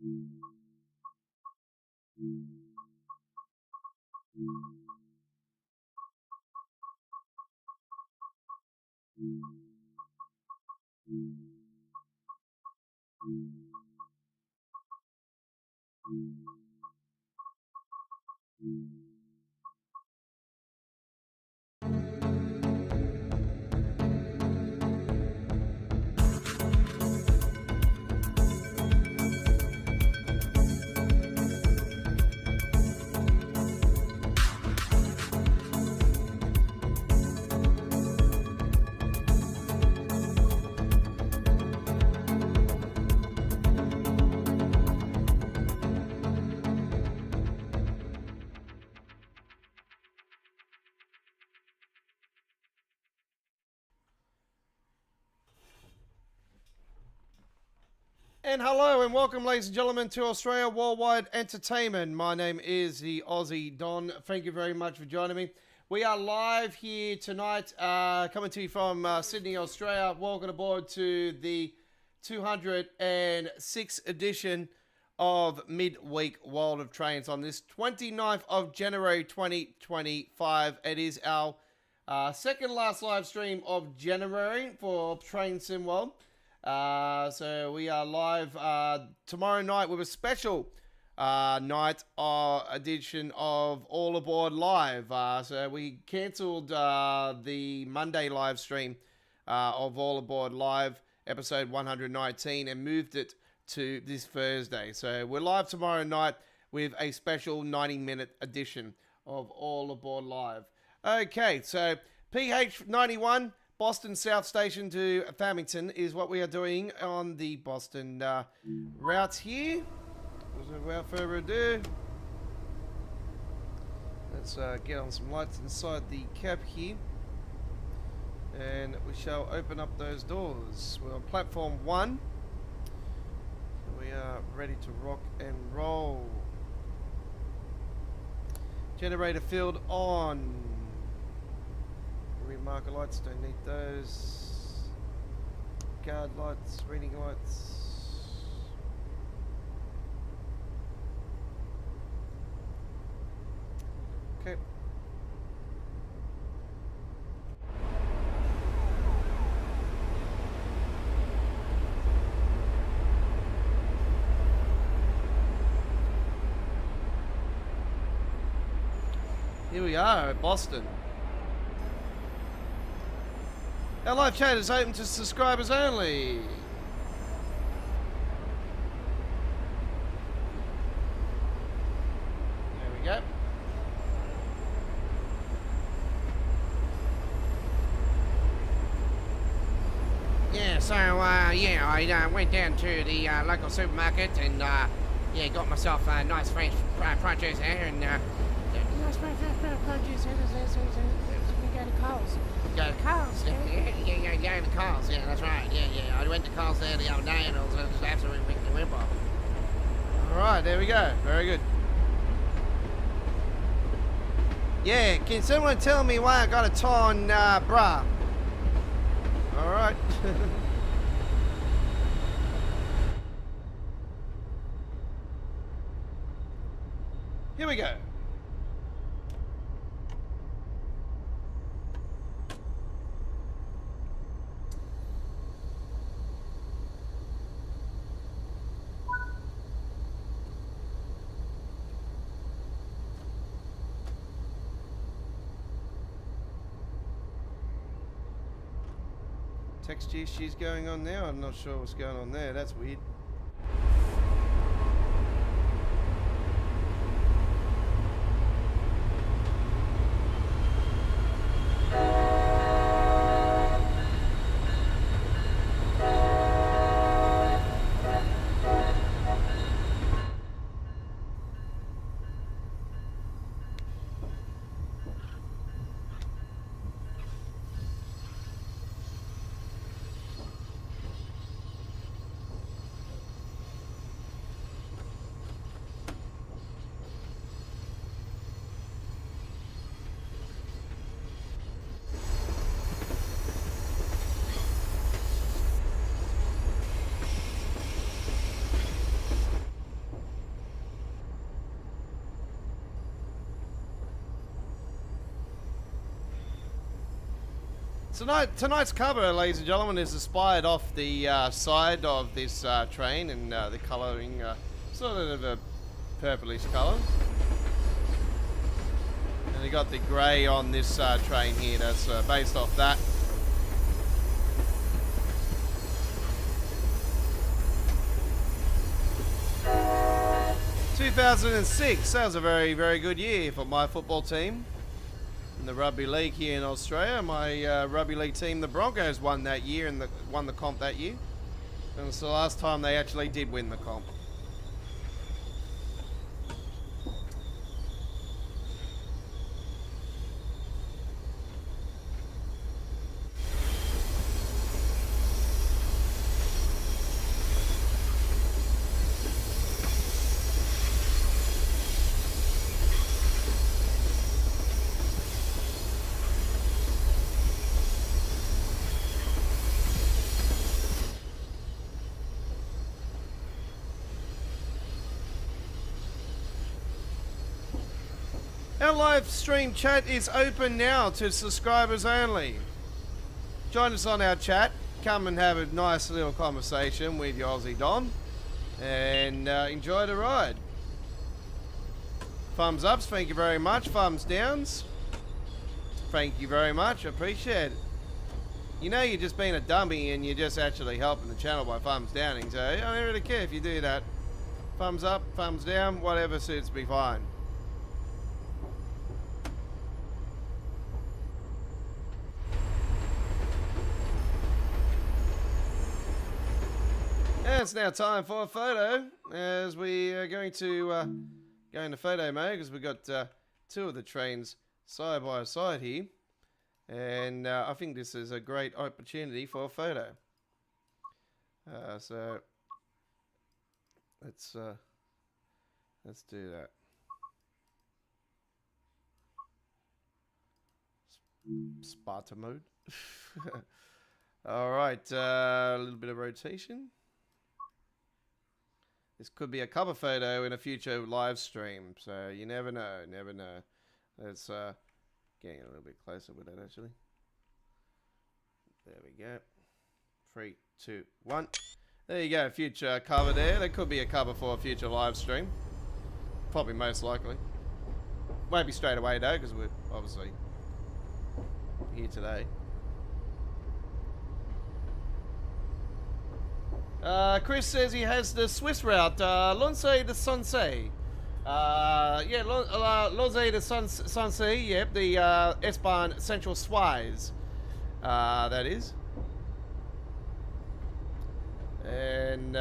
And hello and welcome, ladies and gentlemen, to Australia Worldwide Entertainment. My name is the Aussie Don. Thank you very much for joining me. We are live here tonight, coming to you from Sydney, Australia. Welcome aboard to the 206th edition of Midweek World of Trains on this 29th of January 2025. It is our second last live stream of January for Train Sim World. So we are live tomorrow night with a special night edition of All Aboard Live. So we cancelled the Monday live stream of All Aboard Live, episode 119, and moved it to this Thursday. So we're live tomorrow night with a special 90-minute edition of All Aboard Live. Okay, so PH91... Boston South Station to Farmington is what we are doing on the Boston route here. Without further ado, let's get on some lights inside the cab here, and we shall open up those doors. We're on platform 1. We are ready to rock and roll. Generator field on. Rear marker lights, don't need those. Guard lights, reading lights. Okay. Here we are at Boston. Our live chat is open to subscribers only. There we go. Yeah, so, I went down to the local supermarket and, got myself a nice French produce there and, nice French produce there. We go to Coles. Go to Coles, go to Coles, yeah, that's right, yeah. I went to Coles there the other day and it was just absolutely rip-off. Alright, there we go, very good. Yeah, can someone tell me why I got a torn bra? Alright. Here we go. Text issues going on now. I'm not sure what's going on there. That's weird. Tonight's cover, ladies and gentlemen, is inspired off the side of this train, and the colouring sort of a purplish colour. And you got the grey on this train here. That's based off that. ...2006, that was a very, very good year for my football team. In the rugby league here in Australia, my rugby league team, the Broncos, won that year and won the comp that year. And it was the last time they actually did win the comp. Our live stream chat is open now to subscribers only. Join us on our chat. Come and have a nice little conversation with your Aussie Don and enjoy the ride. Thumbs ups, thank you very much. Thumbs downs, thank you very much. Appreciate it. You know you're just being a dummy and you're just actually helping the channel by thumbs downing, so I don't really care if you do that. Thumbs up, thumbs down, whatever suits me fine. And it's now time for a photo, as we are going to go into photo mode, because we've got two of the trains side by side here. And I think this is a great opportunity for a photo. So let's do that. Sparta mode. All right, a little bit of rotation. This could be a cover photo in a future live stream, so you never know, never know. Let's getting a little bit closer with it actually. There we go. 3, 2, 1. There you go, future cover there. There could be a cover for a future live stream. Probably most likely. Won't be straight away though, because we're obviously here today. Chris says he has the Swiss route, Lonsay de Sonsay. Yeah, Lonsay de Sonsay, yep, the S-Bahn Central Suisse, that is. And,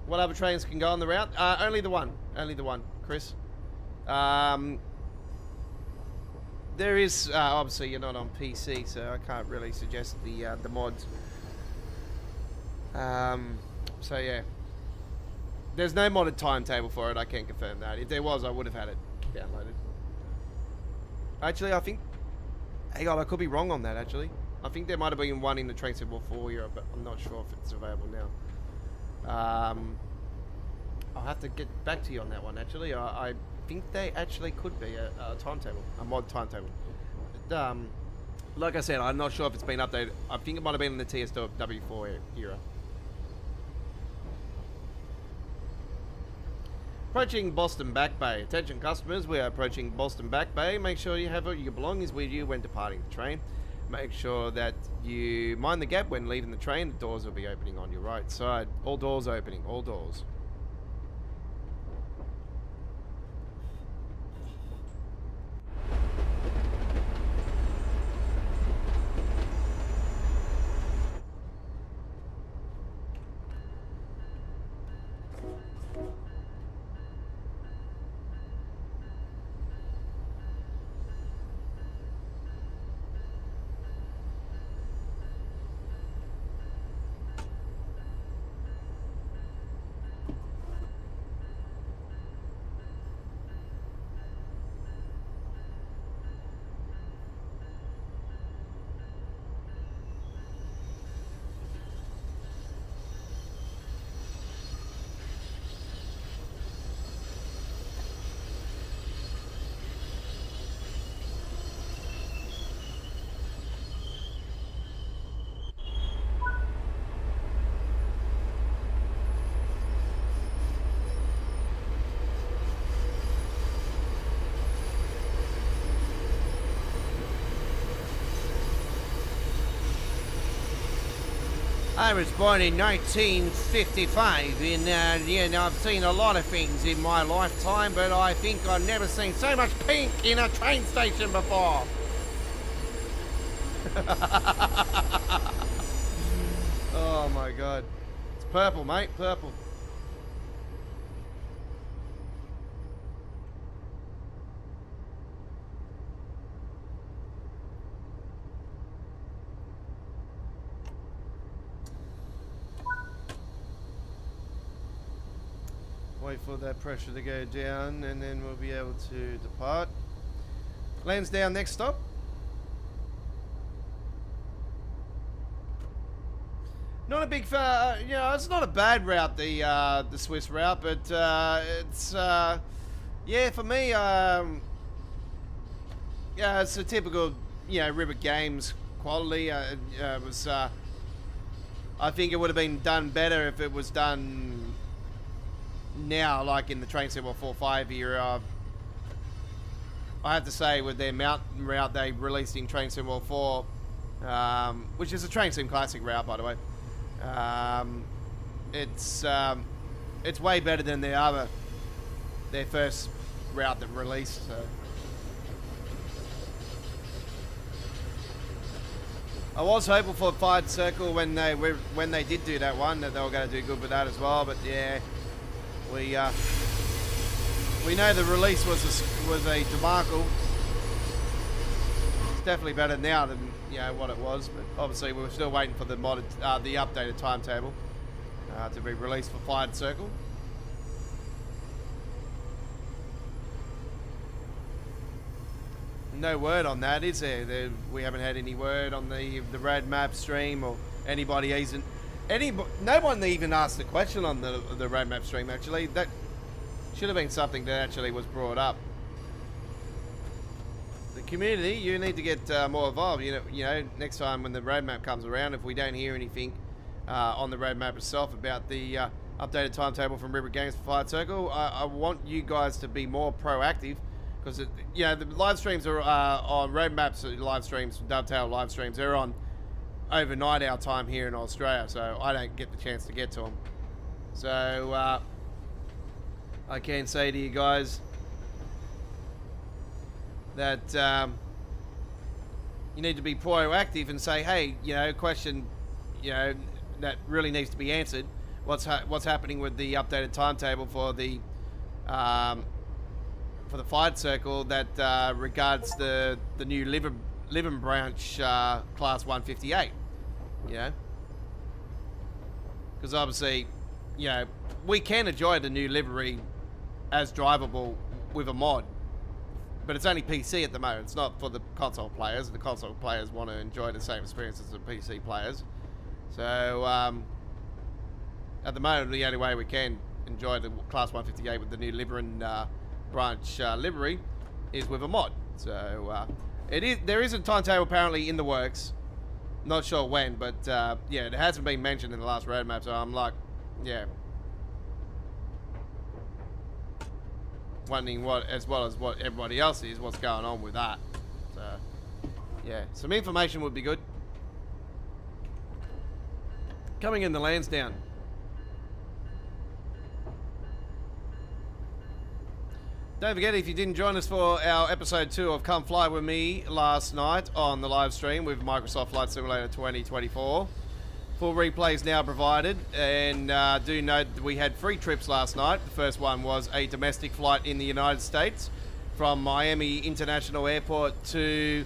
what other trains can go on the route? Only the one, Chris. There is, obviously you're not on PC, so I can't really suggest the mods. So yeah, there's no modded timetable for it. I can confirm that. If there was, I would have had it downloaded. Actually, I think, hang on, I could be wrong on that actually. I think there might have been one in the Train Simple 4 era, but I'm not sure if it's available now. I'll have to get back to you on that one actually. I think they actually could be a timetable, a mod timetable. But, like I said, I'm not sure if it's been updated. I think it might have been in the TSW 4 era. Approaching Boston Back Bay. Attention customers, we are approaching Boston Back Bay. Make sure you have all your belongings with you when departing the train. Make sure that you mind the gap when leaving the train. The doors will be opening on your right side. All doors opening, all doors. I was born in 1955, and I've seen a lot of things in my lifetime, but I think I've never seen so much pink in a train station before. Oh my god. It's purple, mate, purple. Wait for that pressure to go down and then we'll be able to depart. Lansdowne next stop. Not a big fan, it's not a bad route, the Swiss route, but it's, yeah, for me, yeah, it's a typical, River Games quality. It was, I think it would have been done better if it was done now, like in the Train Sim 4.5 era. I have to say, with their mountain route they released in Train Sim 4, which is a Train Sim Classic route, by the way. It's way better than their first route that released. So. I was hopeful for Fired Circle when they did do that one, that they were going to do good with that as well. But yeah, we know the release was a debacle. It's definitely better now than what it was, but obviously we were still waiting for the the updated timetable to be released for Fired Circle. No word on that, is there? We haven't had any word on the roadmap stream, or anybody isn't. No one even asked the question on the roadmap stream. Actually, that should have been something that actually was brought up. The community, you need to get more involved. Next time when the roadmap comes around, if we don't hear anything on the roadmap itself about the updated timetable from River Games for Fired Circle, I want you guys to be more proactive, because the live streams are on roadmaps. Live streams, Dovetail live streams, they're on overnight our time here in Australia, so I don't get the chance to get to them. So I can say to you guys that you need to be proactive and say, hey, question, that really needs to be answered. What's happening with the updated timetable for the Fired Circle that regards the new Living Branch Class 158, because obviously, we can enjoy the new livery as drivable with a mod, but it's only PC at the moment. It's not for the console players. The console players want to enjoy the same experience as the PC players. So at the moment, the only way we can enjoy the Class 158 with the new Living Branch livery is with a mod. So there is a timetable apparently in the works. Not sure when, but yeah, it hasn't been mentioned in the last roadmap. So I'm like, yeah, wondering as well as what everybody else is, what's going on with that. So yeah, some information would be good. Coming in the Lansdowne. Don't forget, if you didn't join us for our episode 2 of Come Fly With Me last night on the live stream with Microsoft Flight Simulator 2024, full replays now provided. And do note that we had 3 trips last night. The first one was a domestic flight in the United States from Miami International Airport to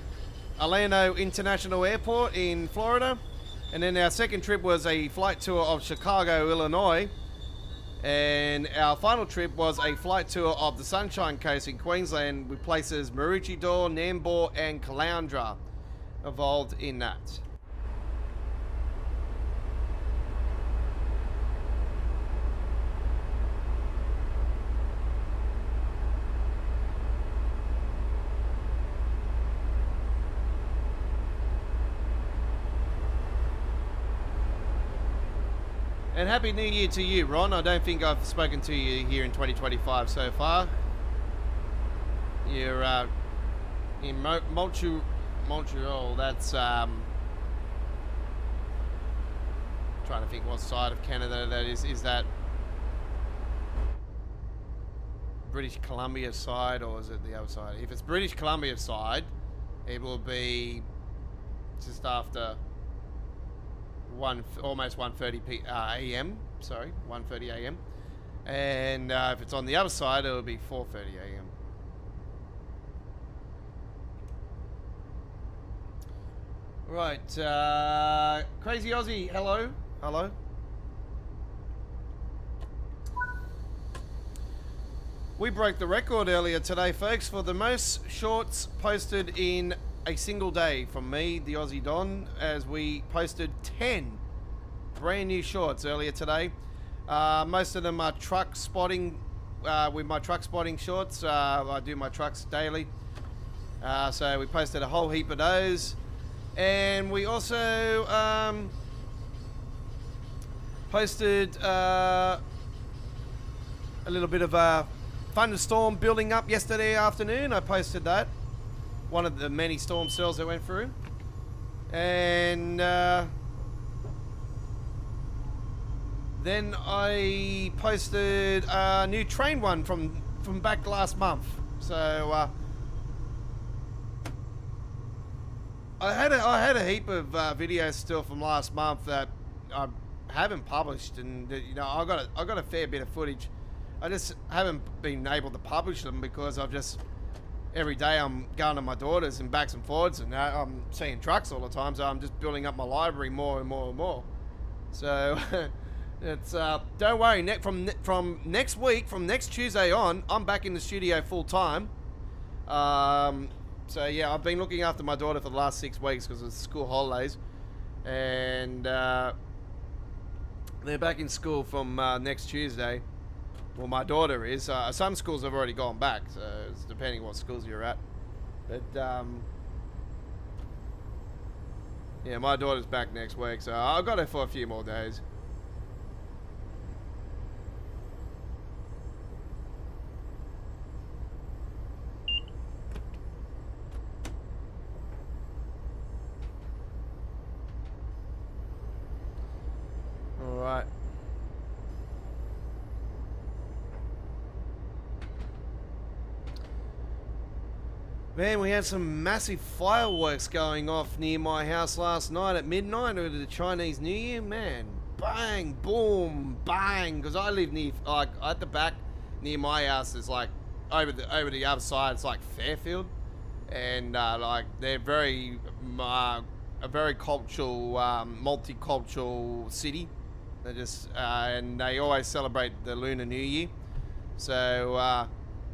Orlando International Airport in Florida. And then our second trip was a flight tour of Chicago, Illinois. And our final trip was a flight tour of the Sunshine Coast in Queensland with places Maroochydore, Nambour and Caloundra involved in that. And Happy New Year to you, Ron. I don't think I've spoken to you here in 2025 so far. You're in Montreal. That's trying to think what side of Canada that is. Is that British Columbia side, or is it the other side? If it's British Columbia side, it will be just after almost 1:30 a.m. Sorry, 1:30 a.m. And if it's on the other side, it'll be 4:30 a.m. Right, Crazy Aussie, hello, hello. We broke the record earlier today, folks, for the most shorts posted in a single day from me, the Aussie Don, as we posted 10 brand new shorts earlier today. Most of them are truck spotting, with my truck spotting shorts. I do my trucks daily. So we posted a whole heap of those. And we also posted a little bit of a thunderstorm building up yesterday afternoon. I posted that. One of the many storm cells that went through. And then I posted a new train one from back last month. So I had a heap of videos still from last month that I haven't published, and you know I got a fair bit of footage. I just haven't been able to publish them because I've just every day I'm going to my daughter's and backs and forwards, and I'm seeing trucks all the time, so I'm just building up my library more and more and more. So it's don't worry. From next week, from next Tuesday on, I'm back in the studio full time. So yeah, I've been looking after my daughter for the last 6 weeks because of school holidays, and they're back in school from next Tuesday. Well, my daughter is. Some schools have already gone back, so it's depending what schools you're at. But yeah, my daughter's back next week, so I've got her for a few more days. Alright. Man, we had some massive fireworks going off near my house last night at midnight over the Chinese New Year. Man, bang, boom, bang. Because I live near, like, at the back near my house, it's like over the other side. It's like Fairfield, and like they're a very cultural, multicultural city. They just and they always celebrate the Lunar New Year. So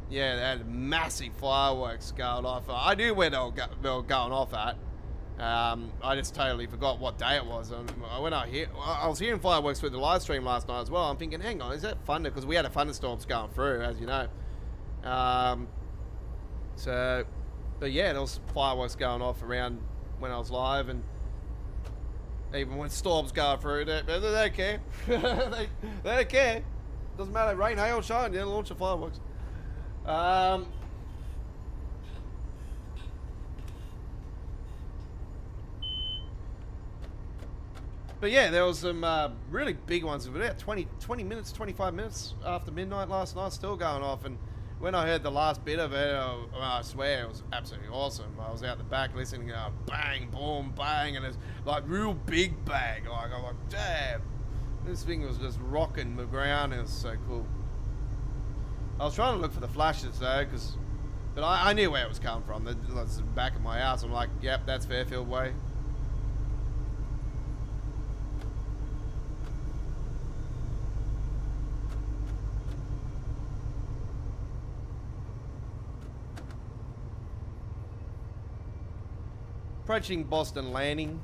yeah, they had massive fireworks going off. I knew where they were going off at. I just totally forgot what day it was. And when I was hearing fireworks through the live stream last night as well. I'm thinking, hang on, is that thunder? Because we had a thunderstorm going through, as you know. But yeah, there was fireworks going off around when I was live, and even when storms go through, they don't care. they don't care. Doesn't matter, rain, hail, shine, yeah, launch the fireworks. But yeah, there was some really big ones. About 20 minutes, 25 minutes after midnight last night, still going off. And when I heard the last bit of it, I swear it was absolutely awesome. I was out the back listening, bang, boom, bang, and it's like real big bang. Like I'm like, damn, this thing was just rocking the ground. It was so cool. I was trying to look for the flashes though, but I knew where it was coming from. The back of my house. I'm like, yep, that's Fairfield way. Approaching Boston Landing.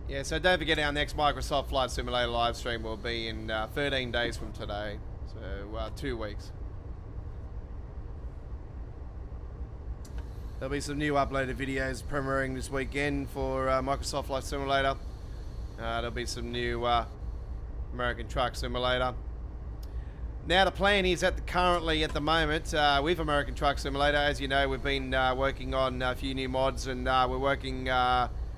Yeah, so don't forget our next Microsoft Flight Simulator live stream will be in 13 days from today. So 2 weeks. There'll be some new uploaded videos premiering this weekend for Microsoft Flight Simulator. There'll be some new American Truck Simulator. Now the plan is currently at the moment with American Truck Simulator, as you know, we've been working on a few new mods, and we're working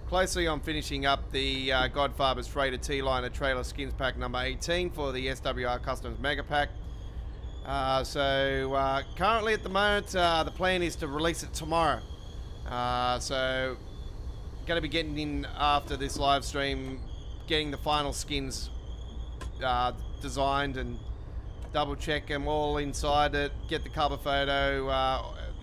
closely on finishing up the Godfather's Freighter T-Liner Trailer Skins Pack number 18 for the SWR Customs Mega Pack. So currently at the moment, the plan is to release it tomorrow. So going to be getting in after this live stream, getting the final skins designed and double check them all inside it, get the cover photo,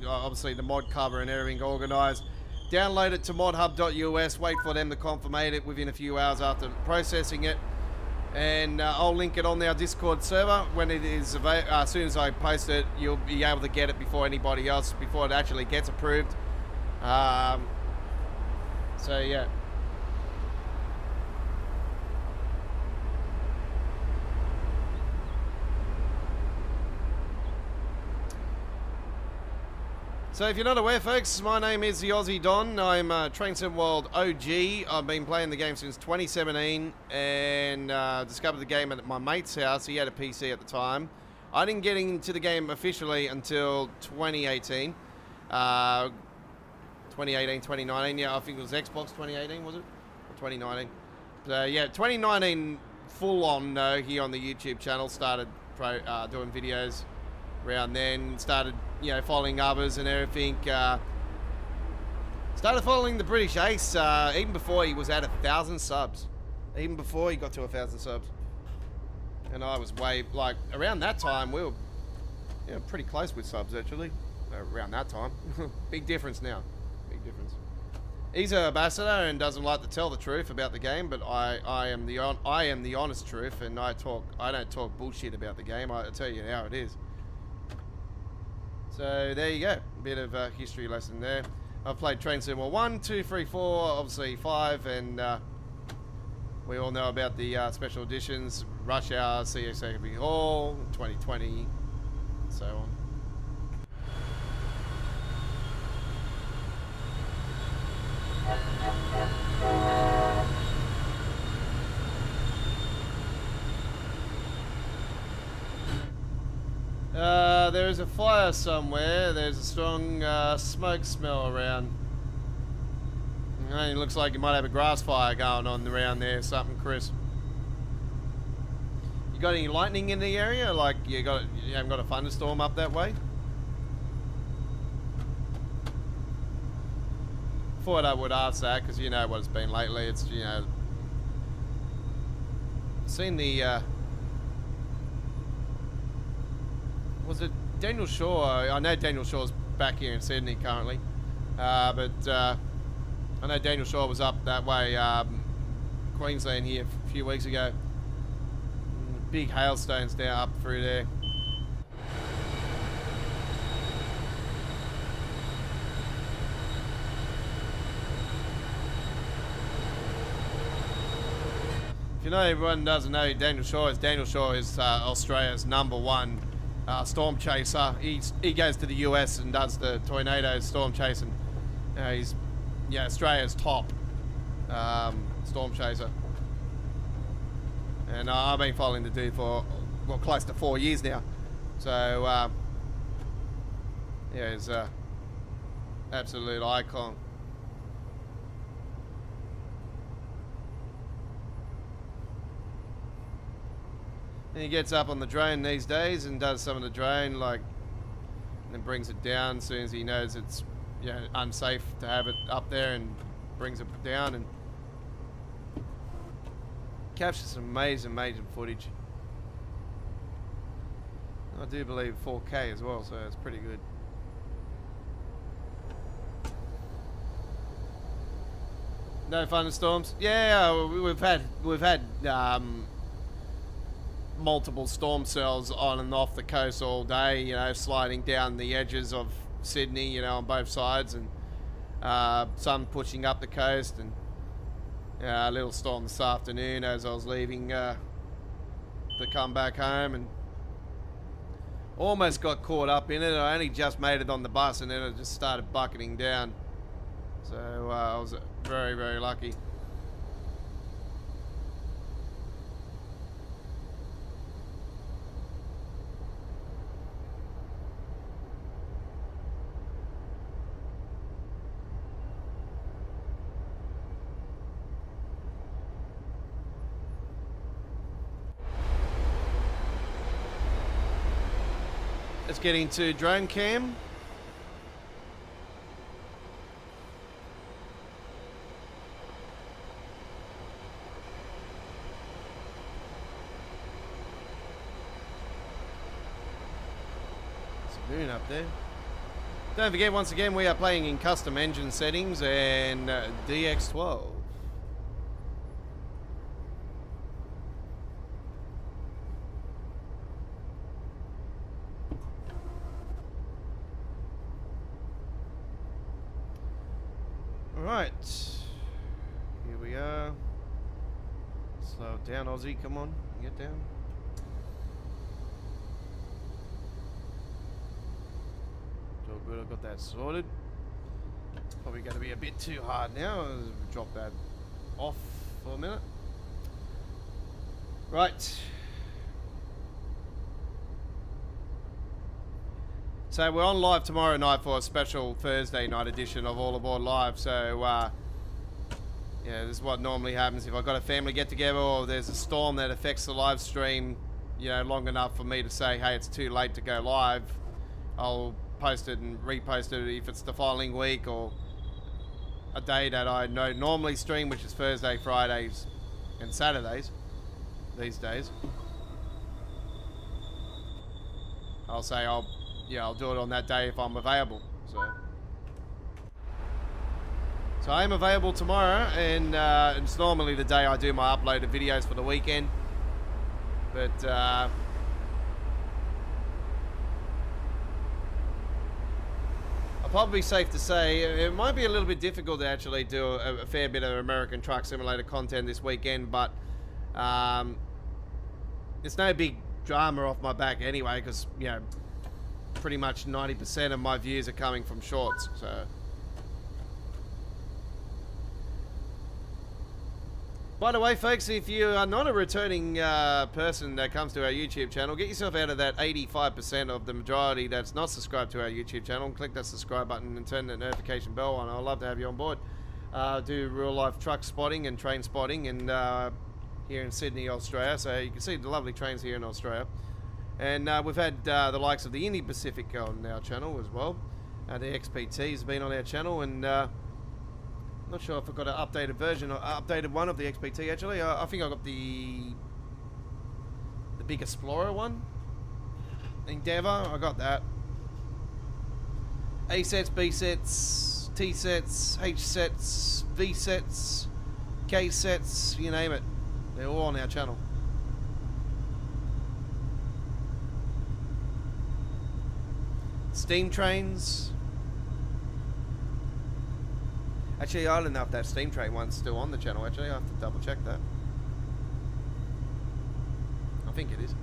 obviously the mod cover and everything organized. Download it to modhub.us, wait for them to confirmate it within a few hours after processing it. And I'll link it on our Discord server when it is available. As soon as I post it, you'll be able to get it before anybody else, before it actually gets approved. So yeah. So if you're not aware, folks, my name is the Aussie Don. I'm a Train Sim World OG. I've been playing the game since 2017 and discovered the game at my mate's house. He had a PC at the time. I didn't get into the game officially until 2018. 2018, 2019, yeah, I think it was Xbox 2018, was it? Or 2019. So yeah, 2019 full on here on the YouTube channel, started doing videos around then, started, you know, following others and everything. Started following the British Ace even before he was at 1,000 subs. Even before he got to 1,000 subs. And I was way, like, around that time, we were, you know, pretty close with subs, actually. Around that time. Big difference now. Big difference. He's an ambassador and doesn't like to tell the truth about the game, but I am the honest truth, and I don't talk bullshit about the game. I tell you how it is. So there you go, a bit of a history lesson there. I've played Train Sim World 1, 2, 3, 4, obviously 5, and we all know about the special editions, Rush Hour, CSAB Hall, 2020, and so on. There is a fire somewhere. There's a strong smoke smell around. It looks like you might have a grass fire going on around there, something, Chris. You got any lightning in the area? Like you haven't got a thunderstorm up that way? Thought I would ask that because you know what it's been lately. It's, you know, seen the was it Daniel Shaw? I know Daniel Shaw's back here in Sydney currently, but I know Daniel Shaw was up that way, Queensland here a few weeks ago. Big hailstones now up through there. If you know, everyone doesn't know who Daniel Shaw is. Daniel Shaw is Australia's #1 storm chaser. He goes to the US and does the tornado storm chasing. He's Australia's top storm chaser, and I've been following the dude for close to 4 years now. So yeah, he's a absolute icon. And he gets up on the drone these days and does some of the drone, like, and then brings it down as soon as he knows it's, you know, unsafe to have it up there, and brings it down and captures some amazing footage. I do believe 4K as well, so it's pretty good. No thunderstorms? Yeah, we've had multiple storm cells on and off the coast all day, you know, sliding down the edges of Sydney, you know, on both sides, and some pushing up the coast, and a little storm this afternoon as I was leaving to come back home, and Almost got caught up in it. I only just made it on the bus and then it just started bucketing down. So I was very, very lucky. Let's get into drone cam. There's a moon up there. Don't forget, once again, we are playing in custom engine settings and DX12. Right, here we are. Slow down, Aussie, come on, get down. It's all good, I've got that sorted. Probably going to be a bit too hard now. I'll drop that off for a minute. Right. So we're on live tomorrow night for a special Thursday night edition of All Aboard Live. So, yeah, this is what normally happens if I've got a family get-together or there's a storm that affects the live stream, you know, long enough for me to say, hey, it's too late to go live. I'll post it and repost it if it's the following week or a day that I normally stream, which is Thursday, Fridays, and Saturdays these days. I'll say I'll do it on that day if I'm available. So I am available tomorrow, and it's normally the day I do my uploaded videos for the weekend. But probably safe to say it might be a little bit difficult to actually do a fair bit of American Truck Simulator content this weekend, but it's no big drama off my back anyway, because, you know, pretty much 90% of my views are coming from shorts. So, by the way, folks, if you are not a returning person that comes to our YouTube channel, get yourself out of that 85% of the majority that's not subscribed to our YouTube channel and click that subscribe button and turn that notification bell on. I'd love to have you on board. Do real life truck spotting and train spotting and here in Sydney, Australia. So you can see the lovely trains here in Australia. And we've had the likes of the Indy Pacific on our channel as well. The XPT has been on our channel, and not sure if I've got an updated version or updated one of the XPT actually. I think I got the big Explorer one. Endeavour, I got that. A sets, B sets, T sets, H sets, V sets, K sets, you name it. They're all on our channel. Steam trains. Actually, I don't know if that steam train one's still on the channel. Actually, I have to double check that. I think it is.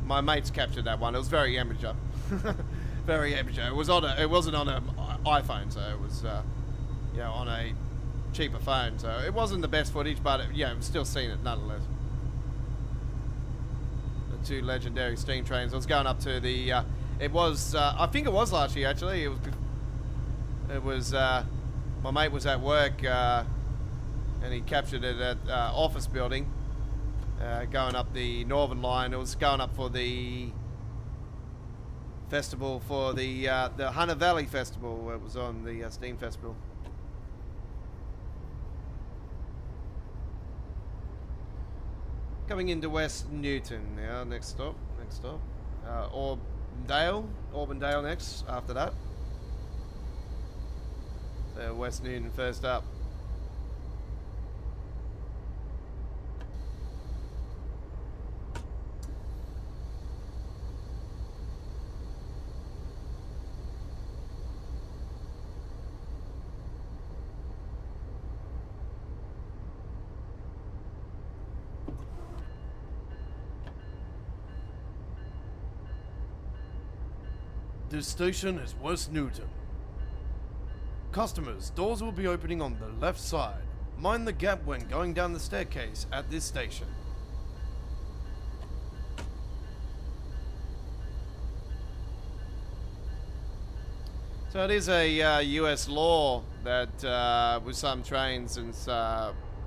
My mates captured that one. It was very amateur. Very amateur. It wasn't on an iPhone, so it was on a cheaper phone. So it wasn't the best footage, but it was still seen it nonetheless. Two legendary steam trains. I was going up to the it was I think it was last year actually. It was my mate was at work and he captured it at office building going up the Northern Line. It was going up for the festival for the Hunter Valley Festival. It was on the Steam Festival. Coming into West Newton now, next stop. Auburndale next, after that. So West Newton first up. This station is West Newton. Customers, doors will be opening on the left side. Mind the gap when going down the staircase at this station. So it is a US law that with some trains and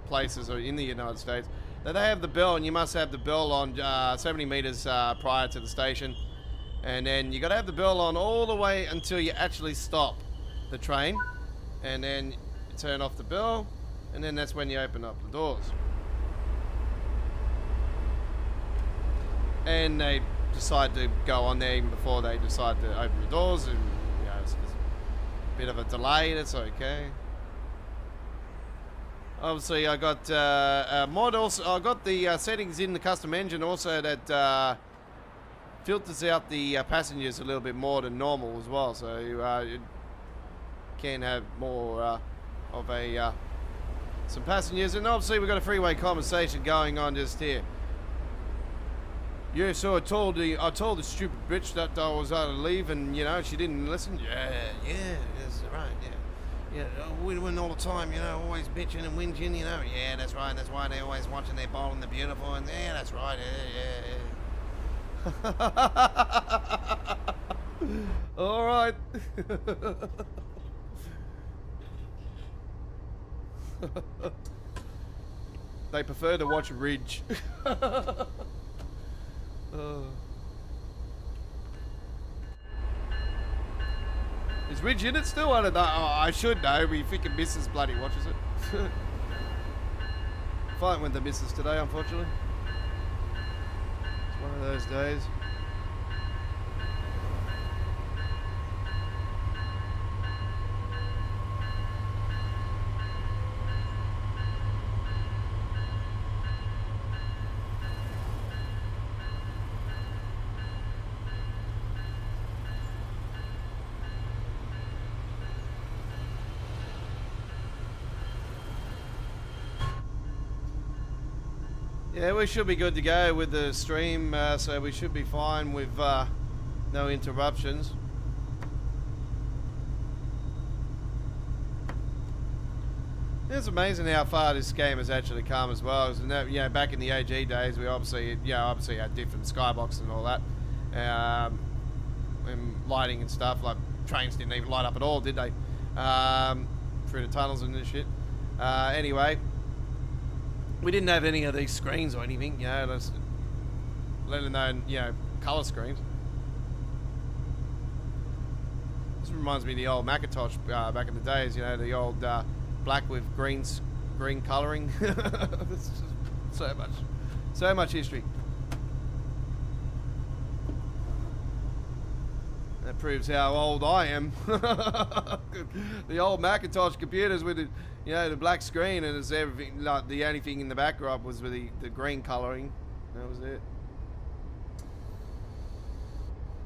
places or in the United States that they have the bell, and you must have the bell on 70 meters prior to the station, and then you got to have the bell on all the way until you actually stop the train, and then you turn off the bell, and then that's when you open up the doors. And they decide to go on there even before they decide to open the doors, and you know, it's a bit of a delay. That's okay. Obviously, I got mod also. I got the settings in the custom engine also that filters out the passengers a little bit more than normal as well. So you can have more of a some passengers, and obviously we've got a freeway conversation going on just here. Yeah, so I told the stupid bitch that I was out to leave, and you know she didn't listen. Yeah, that's right. Yeah, we win all the time, you know, always bitching and whinging, you know. Yeah, that's right. That's why they're always watching their bowl and they're beautiful, and yeah, that's right. Yeah. All right. They prefer to watch Ridge. Is Ridge in it still? I don't know. Oh, I should know. We think Mrs. bloody watches it. Fight with the missus today, unfortunately. It's one of those days. Yeah, we should be good to go with the stream, so we should be fine with no interruptions. It's amazing how far this game has actually come as well. You know, back in the AG days, we obviously had different skybox and all that, and lighting and stuff. Like trains didn't even light up at all, did they? Through the tunnels and this shit. Anyway. We didn't have any of these screens or anything, you know, let alone, you know, colour screens. This reminds me of the old Macintosh back in the days, you know, the old black with green colouring. It's just so much history. That proves how old I am. The old Macintosh computers with the, you know, the black screen, and it's everything. Like the only thing in the backdrop was with the green colouring. That was it.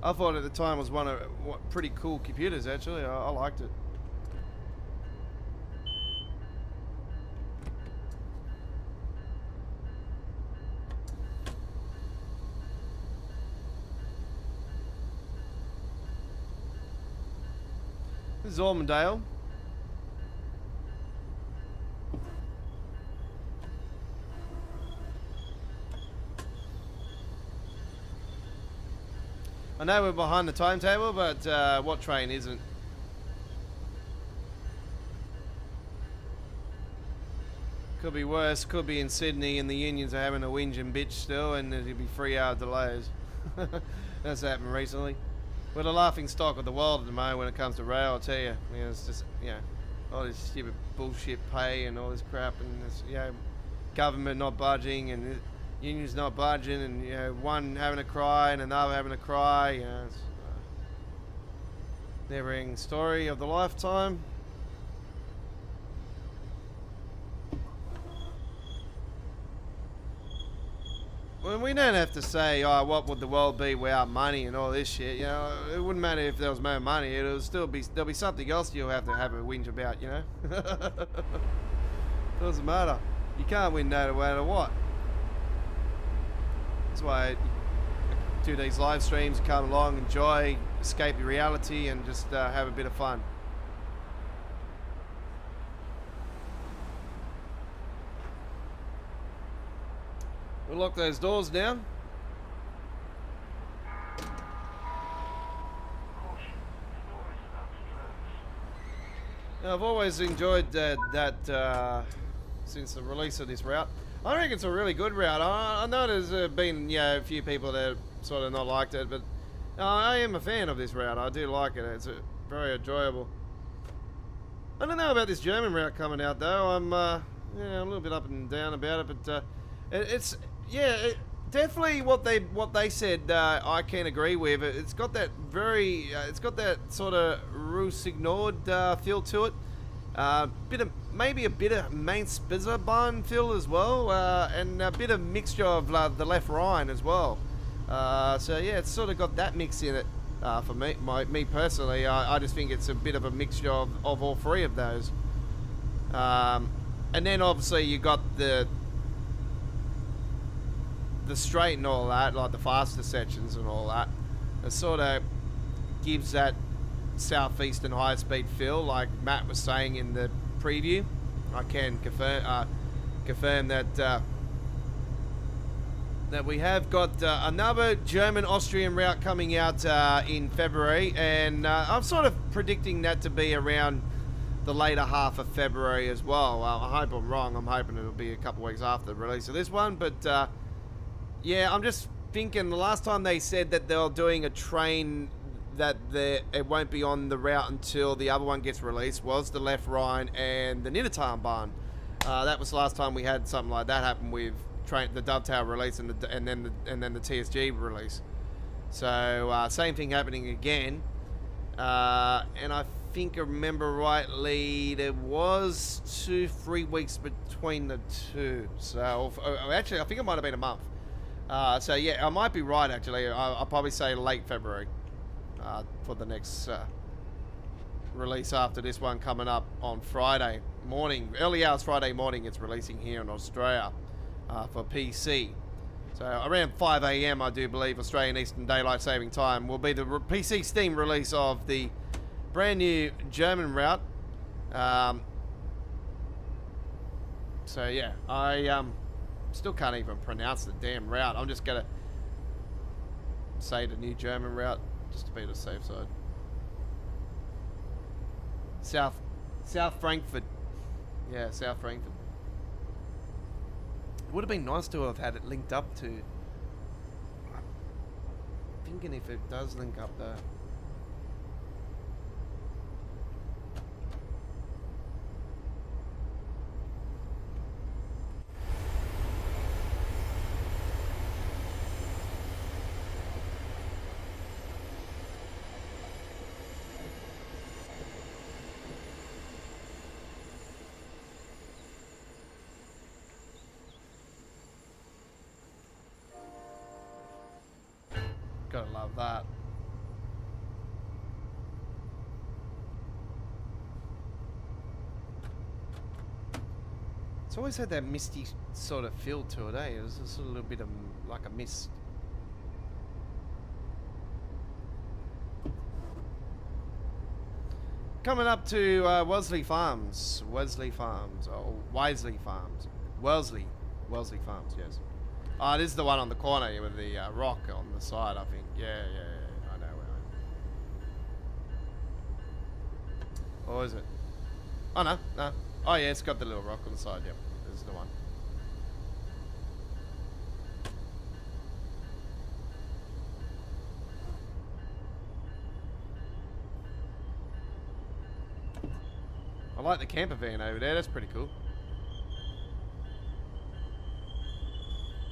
I thought at the time it was one of pretty cool computers. Actually, I liked it. This is Ormondale. I know we're behind the timetable, but what train isn't? Could be worse. Could be in Sydney and the unions are having a whinge and bitch still, and there'll be 3-hour delays. That's happened recently. We're the laughing stock of the world at the moment when it comes to rail, I tell you. You know, it's just, you know, all this stupid bullshit pay and all this crap, and this, you know, government not budging and unions not budging, and you know, one having a cry and another having a cry. You know, it's never-ending story of the lifetime. Well, we don't have to say, oh, what would the world be without money and all this shit. You know, it wouldn't matter if there was no money. It'll still be, there'll be something else you'll have to have a whinge about, you know. Doesn't matter. You can't win no matter what. That's why do these live streams, come along, enjoy, escape the reality, and just have a bit of fun. We'll lock those doors down. Now, I've always enjoyed that since the release of this route. I reckon it's a really good route. I know there's been a few people that sort of not liked it, but I am a fan of this route. I do like it. It's very enjoyable. I don't know about this German route coming out though. I'm a little bit up and down about it, but it's definitely what they said. I can agree with. It's got that it's got that sort of Roussillon feel to it. Maybe a bit of main Spizzer bun feel as well, and a bit of mixture of the left Rhine as well. So yeah, it's sort of got that mix in it for me personally. I just think it's a bit of a mixture of all three of those. And then obviously you got the straight and all that, like the faster sections and all that. It sort of gives that southeastern high speed feel, like Matt was saying in the preview. I can confirm that that we have got another German-Austrian route coming out in February, and I'm sort of predicting that to be around the later half of February as well. I hope I'm wrong. I'm hoping it'll be a couple of weeks after the release of this one, but yeah, I'm just thinking the last time they said that they were doing a train that it won't be on the route until the other one gets released was the Left Rhine and the Niedertalm Bahn. That was the last time we had something like that happen with the Dovetail release and then the TSG release. So same thing happening again. And I think I remember rightly, there was 2-3 weeks between the two. So actually, I think it might have been a month. So yeah, I might be right actually. I'll probably say late February for the next release after this one coming up on Friday morning. Early hours Friday morning it's releasing here in Australia for PC. So around 5 AM I do believe Australian Eastern Daylight Saving Time will be the PC Steam release of the brand new German route. So yeah, I still can't even pronounce the damn route. I'm just gonna say the new German route just to be the safe side. South Frankfurt. Yeah, South Frankfurt. It would have been nice to have had it linked up to. I'm thinking if it does link up there. Gotta love that. It's always had that misty sort of feel to it, eh? It was just a little bit of like a mist. Coming up to Wellesley Farms. Wellesley Farms. Oh, Wisley Farms. Wellesley Farms, yes. Oh, this is the one on the corner with the rock on the side, I think. Yeah, I know where Or is it? Oh, no. Oh, yeah, it's got the little rock on the side, yep. This is the one. I like the camper van over there, that's pretty cool.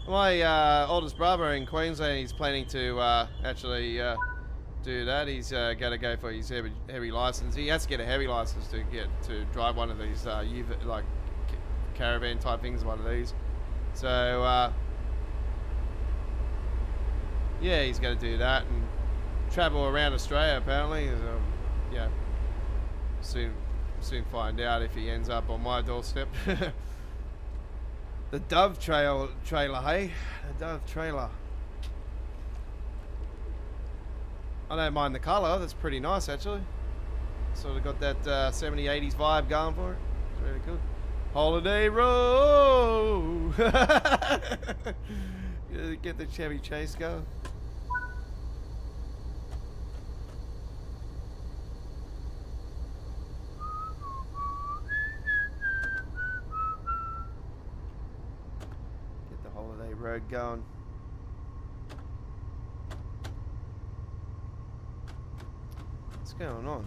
My oldest brother in Queensland, he's planning to actually do that. He's going to go for his heavy license. He has to get a heavy license to drive one of these like caravan type things, one of these. So yeah, he's going to do that and travel around Australia apparently. Yeah, soon find out if he ends up on my doorstep. The Dove trailer, hey? The Dove trailer. I don't mind the colour. That's pretty nice, actually. Sort of got that 70s, 80s vibe going for it. It's really good. Holiday Road. Get the Chevy Chase going. Get the Holiday Road going. What's going on?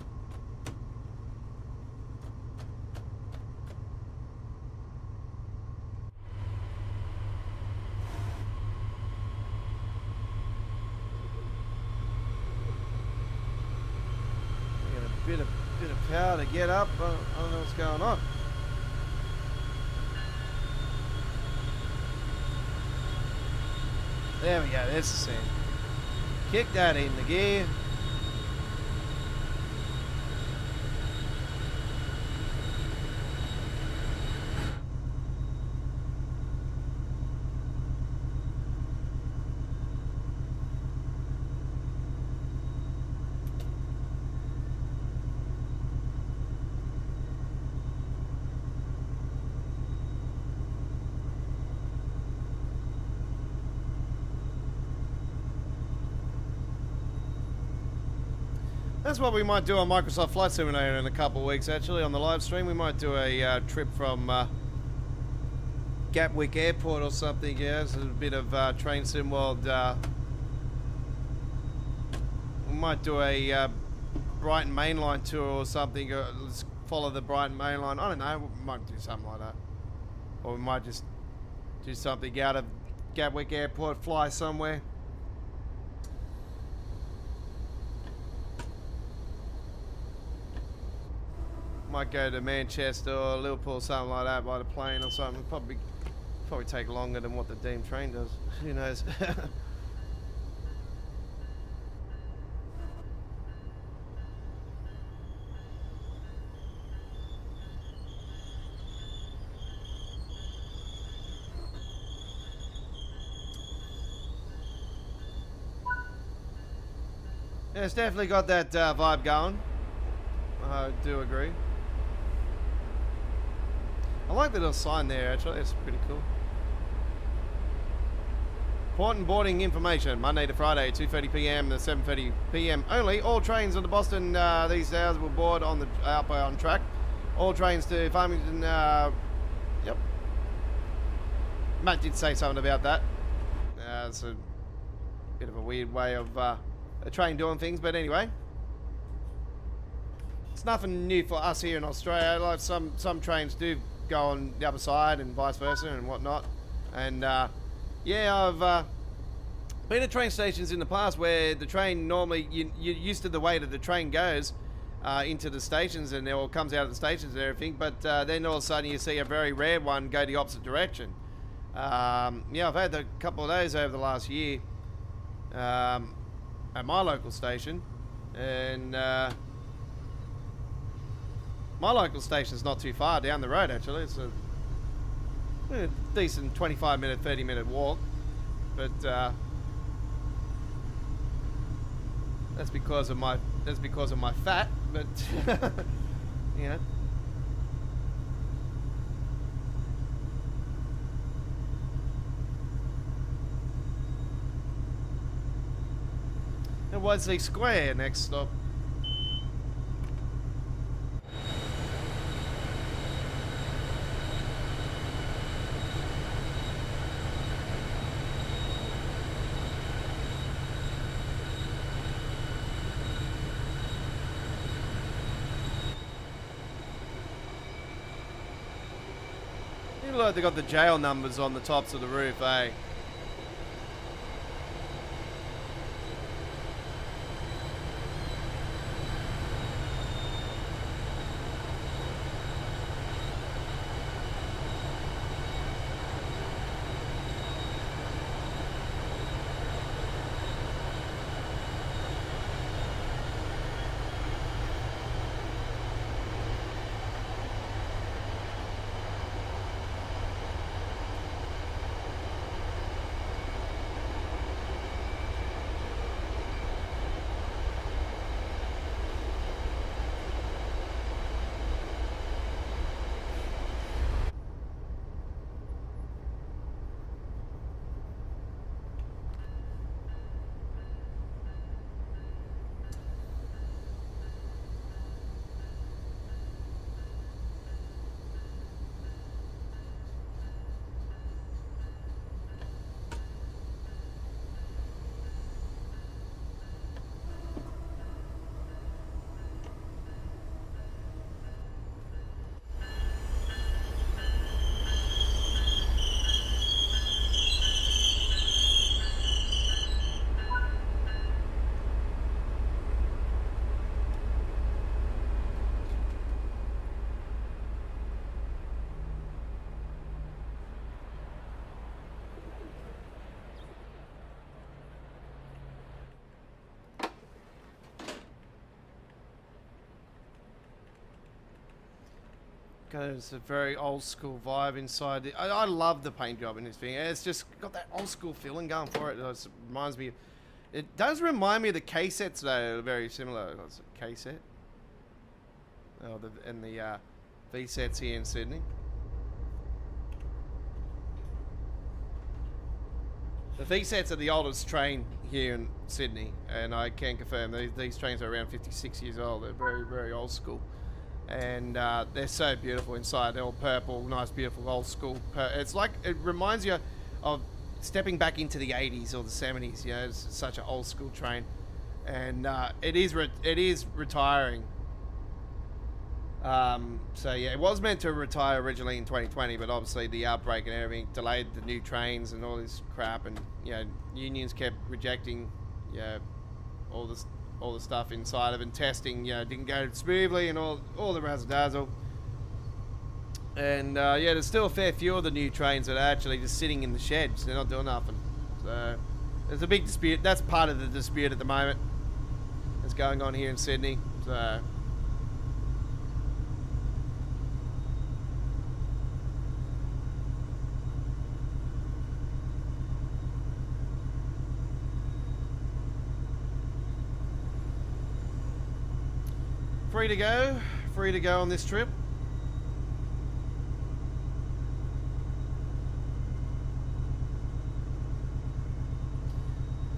Bit of power to get up. I don't know what's going on. There we go. There's the scene. Kick that in the gear. That's what we might do on Microsoft Flight Simulator in a couple of weeks, actually, on the live stream. We might do a trip from Gatwick Airport or something, yeah. It's a bit of Train Sim World. We might do a Brighton Mainline tour or something. Let's follow the Brighton Mainline. I don't know. We might do something like that. Or we might just do something out of Gatwick Airport, fly somewhere. Might go to Manchester or Liverpool, something like that, by the plane or something. Probably take longer than what the Deem train does. Who knows? Yeah, it's definitely got that vibe going. I do agree. I like the little sign there, actually. It's pretty cool. Port and boarding information. Monday to Friday, 2:30 p.m. to 7:30 p.m. only. All trains on the Boston these hours will board on the outbound track. All trains to Farmington. Yep. Matt did say something about that. It's a bit of a weird way of a train doing things, but anyway. It's nothing new for us here in Australia. Like some trains do go on the other side and vice versa and whatnot. And yeah, I've been at train stations in the past where the train normally you're used to the way that the train goes into the stations and it all comes out of the stations and everything. But then all of a sudden you see a very rare one go the opposite direction. Yeah, I've had a couple of those over the last year at my local station, and my local station's not too far down the road, actually. It's a decent 25-minute, 30-minute walk. But that's because of my fat. But you know. And Wesley Square next stop. You look like they got the jail numbers on the tops of the roof, eh? It's a very old school vibe inside. I love the paint job in this thing. It's just got that old school feeling going for it. It reminds me. It does remind me of the K sets though. Very similar. It's a K set. Oh, and the V sets here in Sydney. The V sets are the oldest train here in Sydney, and I can confirm these trains are around 56 years old. They're very, very old school. And they're so beautiful inside. They're all purple, nice, beautiful, old school. It's like, it reminds you of stepping back into the 80s or the 70s. You know, it's such an old school train. And it is retiring. So yeah, it was meant to retire originally in 2020, but obviously the outbreak and everything delayed the new trains and all this crap. And, you know, unions kept rejecting, you know, all the stuff inside of it, and testing, you know, didn't go smoothly and all the razzle dazzle. And yeah, there's still a fair few of the new trains that are actually just sitting in the sheds. They're not doing nothing. So there's a big dispute. That's part of the dispute at the moment that's going on here in Sydney. So free to go on this trip.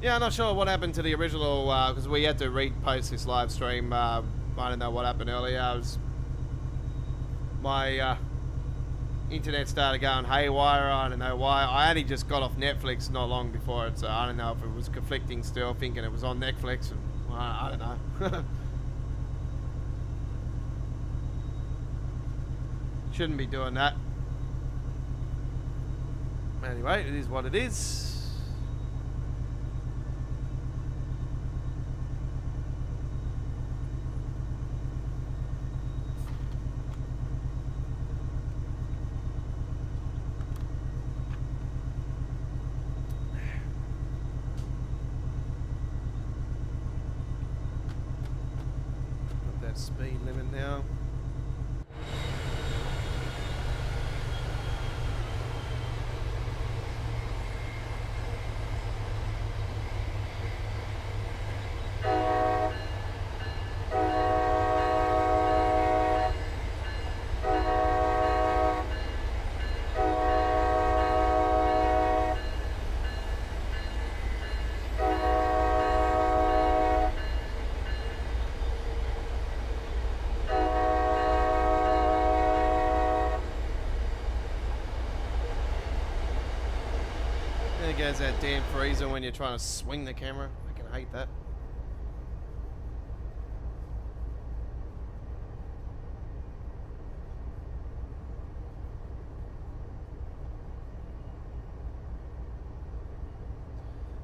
Yeah, I'm not sure what happened to the original, because we had to repost this live stream. I don't know what happened earlier. My internet started going haywire. I don't know why. I only just got off Netflix not long before it, so I don't know if it was conflicting still, thinking it was on Netflix. And, I don't know. Shouldn't be doing that. Anyway, it is what it is. Got that speed limit now. There goes that damn freezer when you're trying to swing the camera. I can hate that.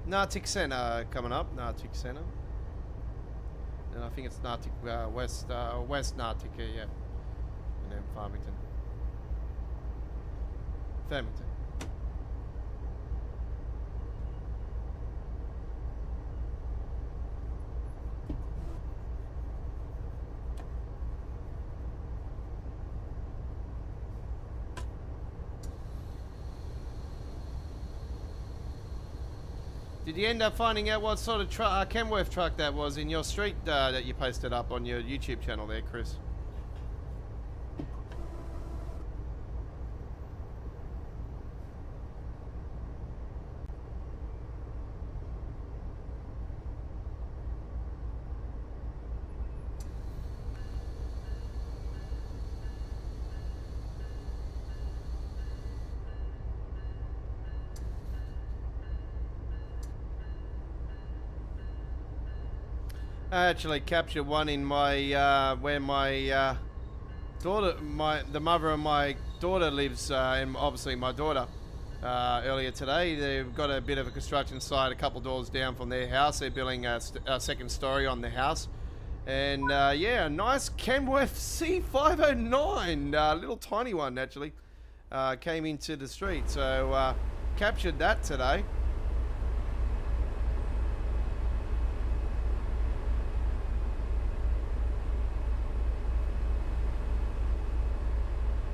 Nartic Centre coming up. Nartic Centre. And I think it's Nartic West Nartic, yeah. And then Farmington. Farmington. Did you end up finding out what sort of Kenworth truck that was in your street that you posted up on your YouTube channel there, Chris? I actually captured one in my where my daughter, the mother of my daughter lives, and obviously my daughter. Earlier today, they've got a bit of a construction site a couple doors down from their house. They're building a second story on the house, and yeah, a nice Kenworth C509, little tiny one actually, came into the street. So captured that today.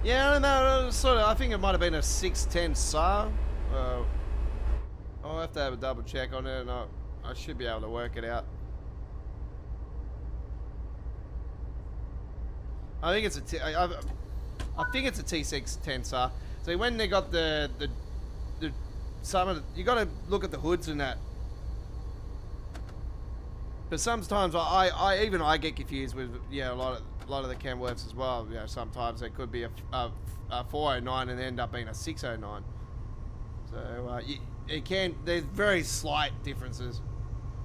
Yeah, I don't know. Sort of. I think it might have been a 610 SAR. I'll have to have a double check on it, and I should be able to work it out. I think it's I think it's a T610 SAR. So when they got the some of you got to look at the hoods and that. But sometimes I get confused with a lot of the Kenworths as well. You know, sometimes it could be a 409 and end up being a 609. So there's very slight differences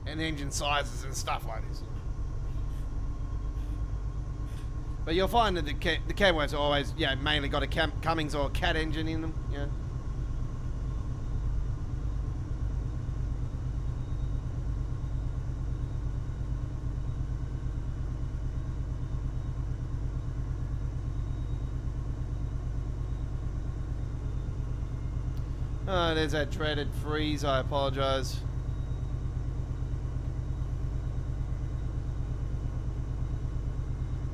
in engine sizes and stuff like this. But you'll find that the Kenworths are always mainly got a Cummins or a Cat engine in them. Yeah. Oh, there's that dreaded freeze. I apologise.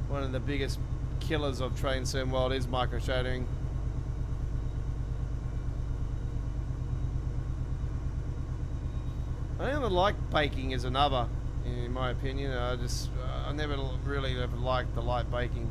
One of the biggest killers of train sim world is micro shadowing. I don't like baking is another, in my opinion. I never really ever liked the light baking.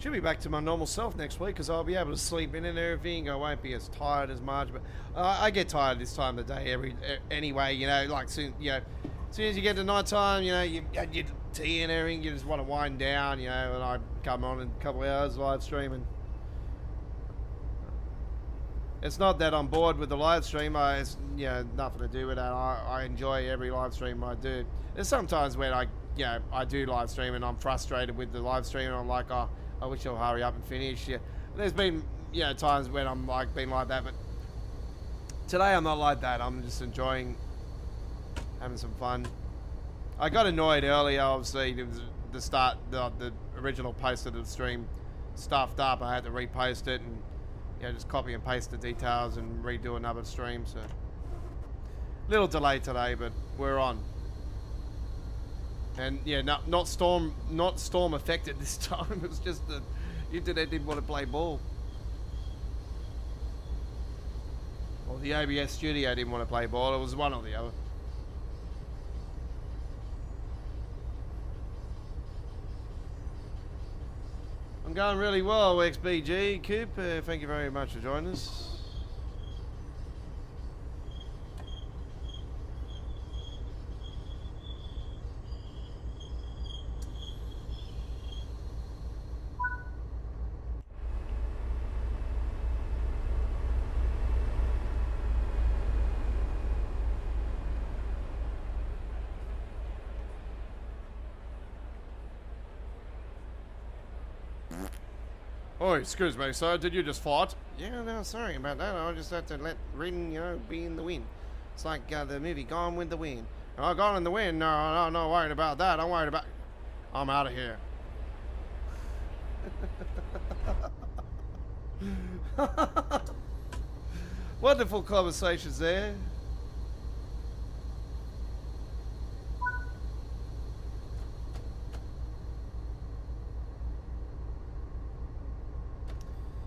Should be back to my normal self next week because I'll be able to sleep in and everything. I won't be as tired as much, but I get tired this time of the day anyway. You know, like as soon as you get to night time, you know, you had your tea and everything, you just want to wind down, you know. And I come on in a couple of hours live streaming. It's not that I'm bored with the live stream. It's nothing to do with that. I enjoy every live stream I do. There's sometimes when I do live stream and I'm frustrated with the live stream and I'm like, oh, I wish I'll hurry up and finish. Yeah, there's been times when I'm been like that, but today I'm not like that. I'm just enjoying having some fun. I got annoyed earlier. Obviously, it was the original post of the stream stuffed up. I had to repost it and just copy and paste the details and redo another stream. So little delay today, but we're on. And not storm affected this time. It was just the internet didn't want to play ball, or the OBS studio didn't want to play ball. It was one or the other. I'm going really well, XBG Coop. Thank you very much for joining us. Oh, excuse me, sir. Did you just fart? Yeah, no, sorry about that. I just had to let wind, be in the wind. It's like the movie Gone with the Wind. Oh, Gone in the Wind? No, not worried about that. I'm worried about... I'm out of here. Wonderful conversations there.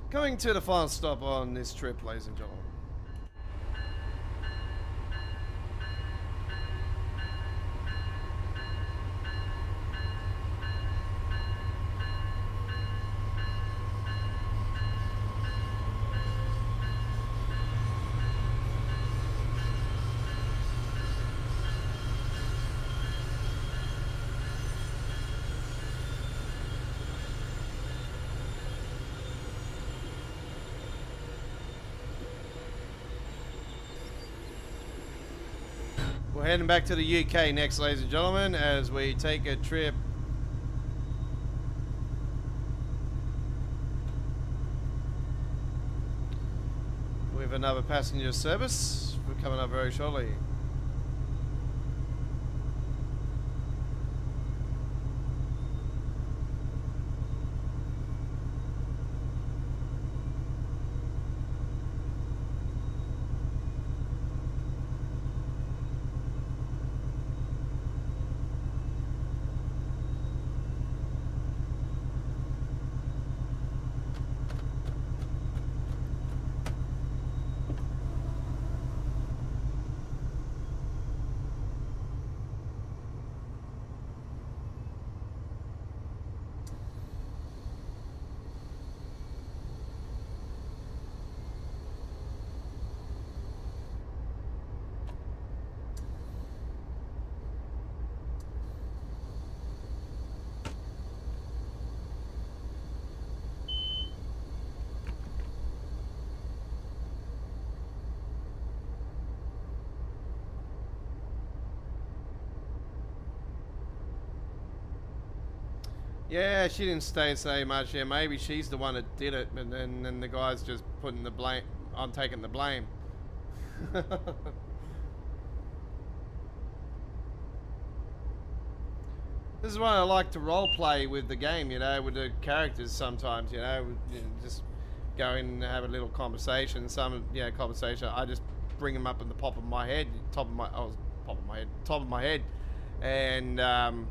Going to the final stop on this trip, ladies and gentlemen. heading back to the UK next, ladies and gentlemen, as we take a trip with another passenger service. We're coming up very shortly. Yeah, she didn't say much. Yeah, maybe she's the one that did it, but then the guy's just putting the blame. I'm taking the blame. This is why I like to role play with the game, you know, with the characters sometimes, you know, just go in and have a little conversation. Conversation. I just bring them up in the top of my head, top of my head, and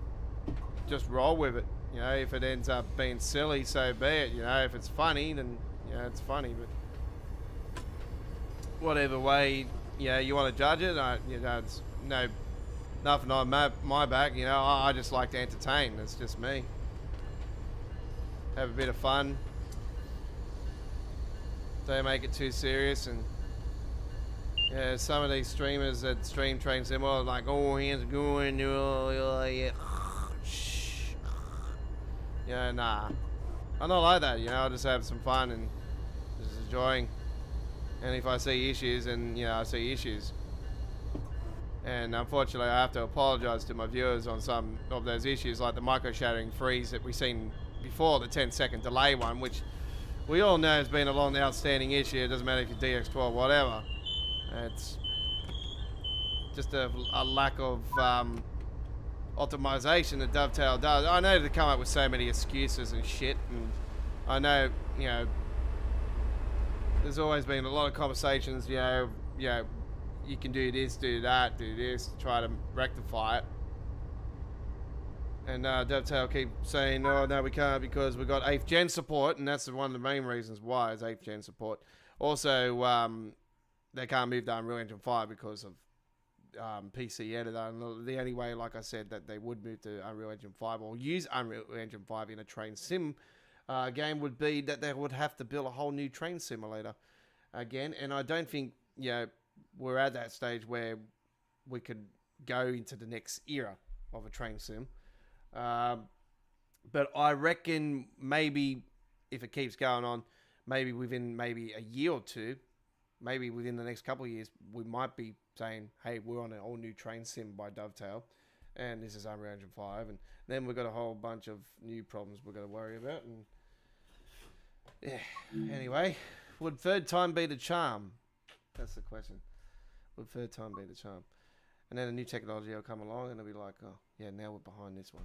just roll with it. You know, if it ends up being silly, so be it. You know, if it's funny, then it's funny. But whatever way, you want to judge it, it's nothing on my back. You know, I just like to entertain. It's just me. Have a bit of fun. Don't make it too serious. And yeah, some of these streamers that stream Train Sim are like, oh, here's going, yeah. Yeah, nah. I'm not like that, you know, I just have some fun and just enjoying. And if I see issues, and I see issues. And unfortunately, I have to apologize to my viewers on some of those issues, like the micro-shattering freeze that we've seen before, the 10-second delay one, which we all know has been a long outstanding issue. It doesn't matter if you're DX12, whatever. It's just a lack of optimization that Dovetail does. I know they come up with so many excuses and shit, and I know, there's always been a lot of conversations, you can do this, do that, do this, to try to rectify it. And Dovetail keep saying, oh, no, we can't because we've got 8th gen support, and that's one of the main reasons why is 8th gen support. Also, they can't move to Unreal Engine 5 because of PC editor, and the only way, like I said, that they would move to Unreal Engine 5 or use Unreal Engine 5 in a train sim game would be that they would have to build a whole new train simulator again. And I don't think we're at that stage where we could go into the next era of a train sim. But I reckon maybe if it keeps going on, maybe within maybe a year or two, maybe within the next couple of years, we might be saying, hey, we're on an all new train sim by Dovetail, and this is Unreal Engine 5, and then we've got a whole bunch of new problems we've got to worry about. And yeah, anyway, would third time be the charm? That's the question. Would third time be the charm? And then a new technology will come along, and it'll be like, oh, yeah, now we're behind this one.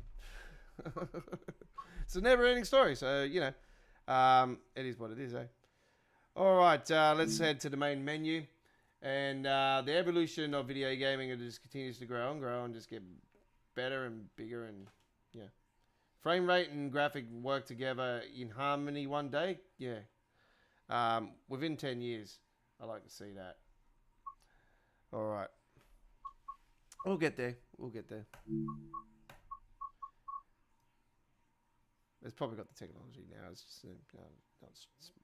It's a never-ending story, so, it is what it is, eh? All right, let's head to the main menu. And the evolution of video gaming, it just continues to grow and just get better and bigger. And, frame rate and graphic work together in harmony one day. Yeah. Within 10 years, I like to see that. All right. We'll get there. It's probably got the technology now. It's just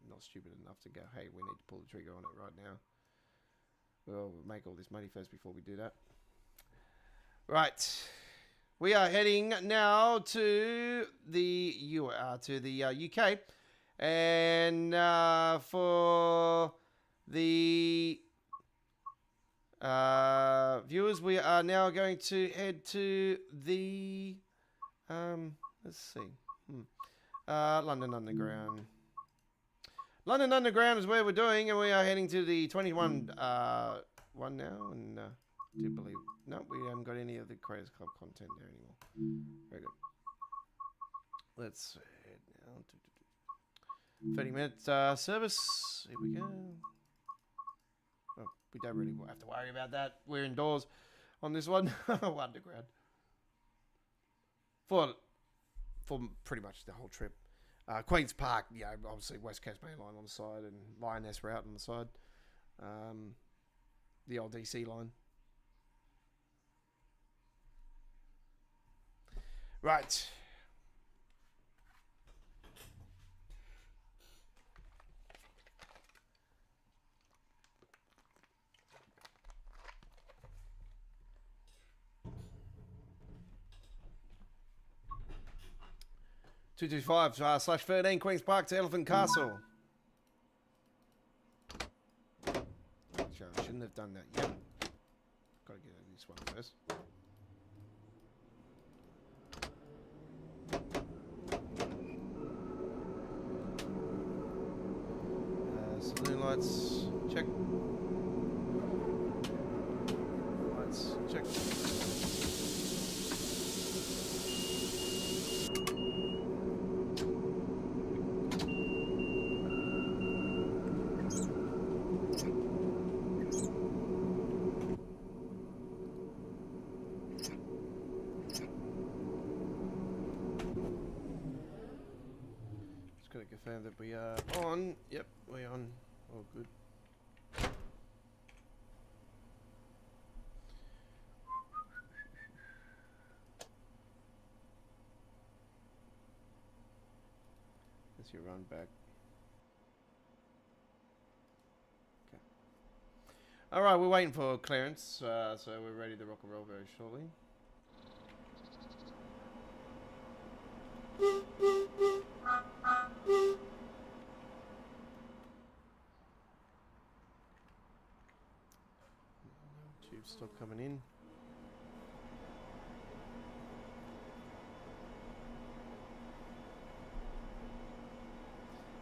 not stupid enough to go, hey, we need to pull the trigger on it right now. We'll make all this money first before we do that. Right. We are heading now to the UK. And for the Viewers, we are now going to head to the, let's see, London Underground. London Underground is where we're doing, and we are heading to the 21 one now, and do believe, no, we haven't got any of the Creators Club content there anymore. Very good. Let's head now to 30-minute service. Here we go. Well, we don't really have to worry about that. We're indoors on this one. Underground. For pretty much the whole trip. Queen's Park, obviously West Coast Main Line on the side and Lioness Route on the side. The old DC line. Right. /13 Queen's Park to Elephant Castle. Actually, I shouldn't have done that yet. Got to get this one first. Saloon lights, check. Lights, check. Confirm that we are on. Yep, we're on. All good. As you run back. Okay. All right, we're waiting for clearance, so we're ready to rock and roll very shortly. Tubes stop coming in.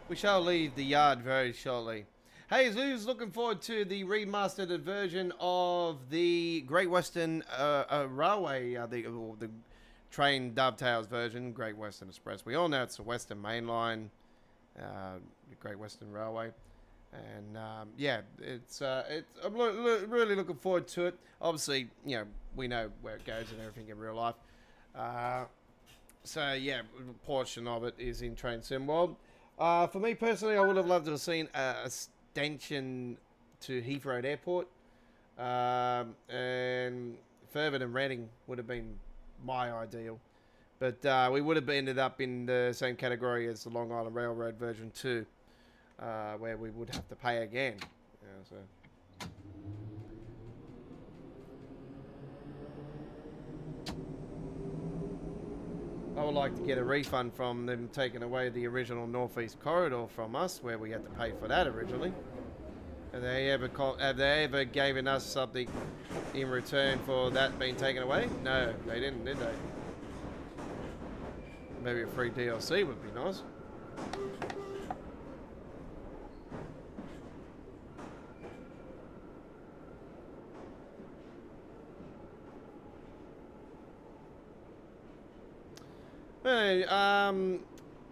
We shall leave the yard very shortly. Hey, who's looking forward to the remastered version of the Great Western Railway, the train dovetails version, Great Western Express. We all know it's the Western Main Line, the Great Western Railway. And yeah, I'm really looking forward to it. Obviously, we know where it goes and everything in real life. So yeah, a portion of it is in Train Sim World. For me personally, I would have loved to have seen a extension to Heathrow Airport, and further than Reading would have been my ideal. But we would have ended up in the same category as the Long Island Railroad version 2. Where we would have to pay again. So. I would like to get a refund from them taking away the original Northeast Corridor from us, where we had to pay for that originally. Have they ever given us something in return for that being taken away? No, they didn't, did they? Maybe a free DLC would be nice.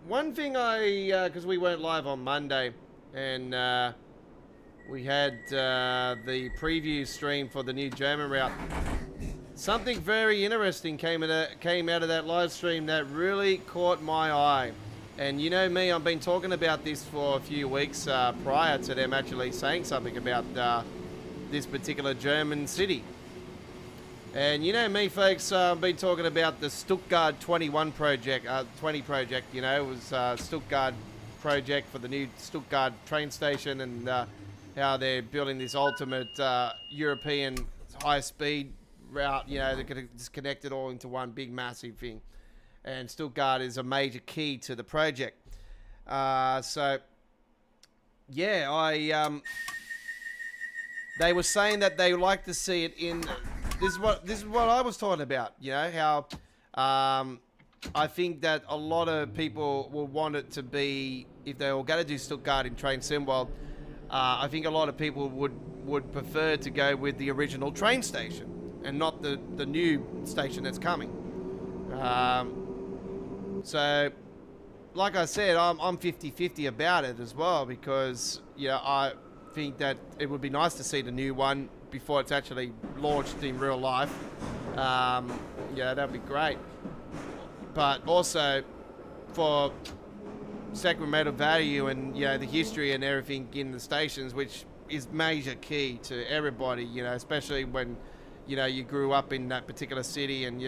One thing because we weren't live on Monday, and we had the preview stream for the new German route. Something very interesting came out of that live stream that really caught my eye. And you know me, I've been talking about this for a few weeks prior to them actually saying something about this particular German city. And you know me, folks, I've been talking about the Stuttgart 21 project, 20 project, it was Stuttgart project for the new Stuttgart train station, and how they're building this ultimate European high-speed route, they're going to just connect it all into one big, massive thing. And Stuttgart is a major key to the project. So, yeah, they were saying that they would like to see it in. This is what I was talking about. You know how I think that a lot of people will want it to be, if they were going to do Stuttgart in Train Sim World. I think a lot of people would prefer to go with the original train station and not the new station that's coming. So, like I said, I'm 50-50 about it as well, because I think that it would be nice to see the new one before it's actually launched in real life. That'd be great. But also for sentimental value and the history and everything in the stations, which is major key to everybody, especially when you grew up in that particular city and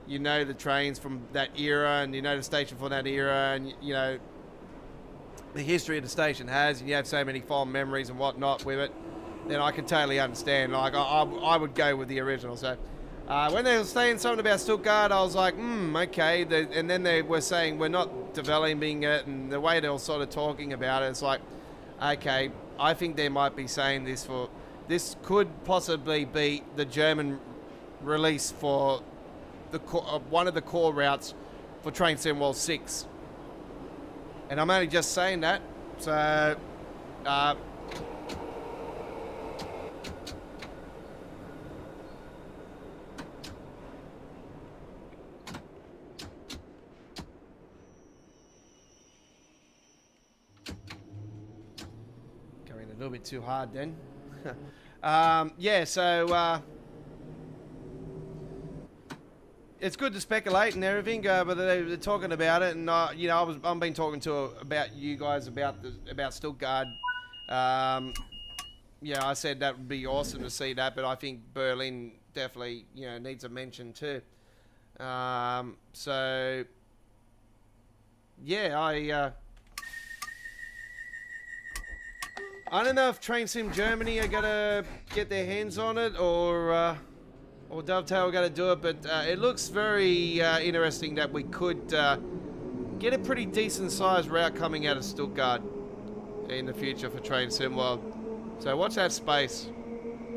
you know the trains from that era and you know the station from that era, and the history of the station has, and you have so many fond memories and whatnot with it, then I can totally understand. Like I would go with the original. So when they were saying something about Stuttgart, I was like, okay. And then they were saying we're not developing it, and the way they were sort of talking about it, it's like, okay, I think they might be saying this could possibly be the German release for one of the core routes for Train Sim World 6. And I'm only just saying that, so going a little bit too hard then. It's good to speculate and everything, but they're talking about it, and I've been talking about you guys about Stuttgart. I said that would be awesome to see that, but I think Berlin definitely needs a mention too. I don't know if Train Sim Germany are gonna get their hands on it, or Dovetail are going to do it, but it looks very interesting that we could get a pretty decent sized route coming out of Stuttgart in the future for Train Sim World. So watch that space.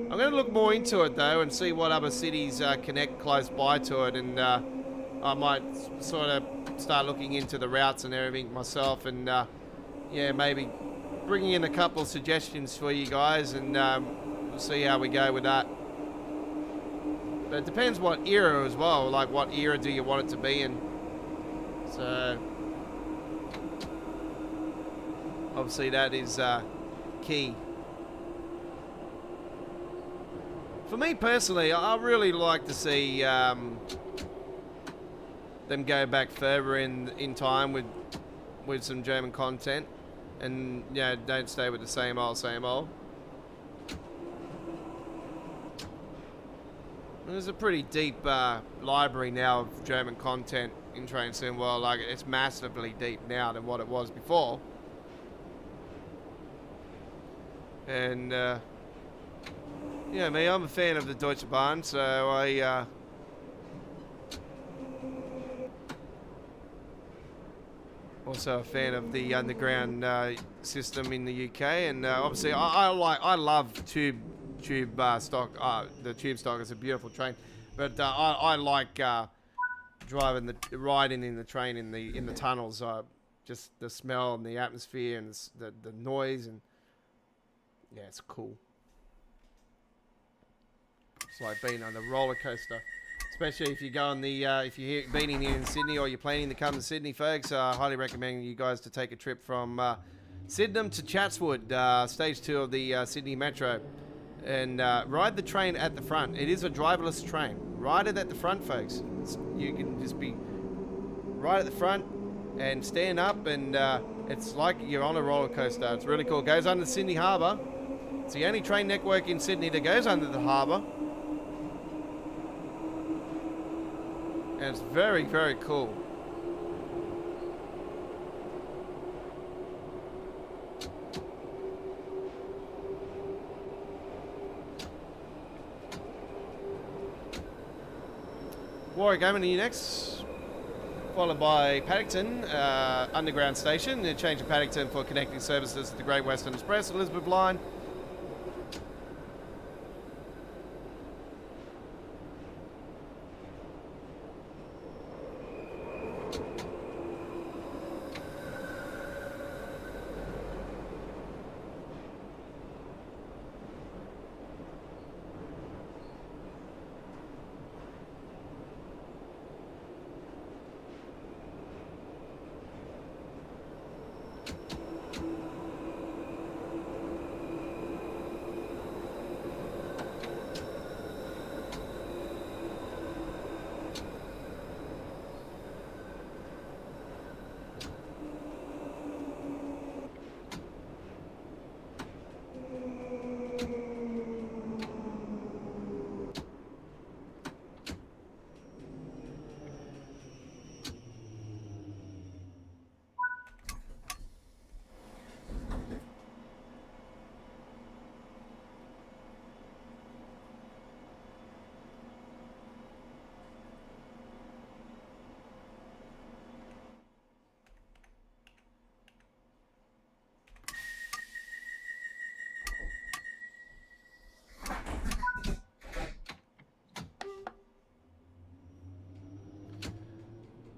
I'm going to look more into it though and see what other cities connect close by to it, and I might sort of start looking into the routes and everything myself, and maybe bringing in a couple of suggestions for you guys, and we'll see how we go with that. But it depends what era as well, like what era do you want it to be in. So obviously that is key. For me personally, I really like to see them go back further in time with some German content, and don't stay with the same old. There's a pretty deep library now of German content in Train Sim World. Like, it's massively deep now than what it was before. And me, I'm a fan of the Deutsche Bahn, so I also a fan of the underground system in the UK, and obviously I love tube stock. The tube stock is a beautiful train, but I like riding in the train in the tunnels. Just the smell and the atmosphere and the noise, and it's cool. It's like being on a roller coaster, especially if you go on the if you're been here in Sydney or you're planning to come to Sydney, folks. I highly recommend you guys to take a trip from Sydenham to Chatswood, stage 2 of the Sydney Metro. And ride the train at the front. It is a driverless train. Ride it at the front, folks. You can just be right at the front and stand up, and it's like you're on a roller coaster. It's really cool. It goes under Sydney Harbour. It's the only train network in Sydney that goes under the harbour. And it's very, very cool. Warwick Avenue next, followed by Paddington Underground Station. They change to Paddington for connecting services to the Great Western Express, Elizabeth Line.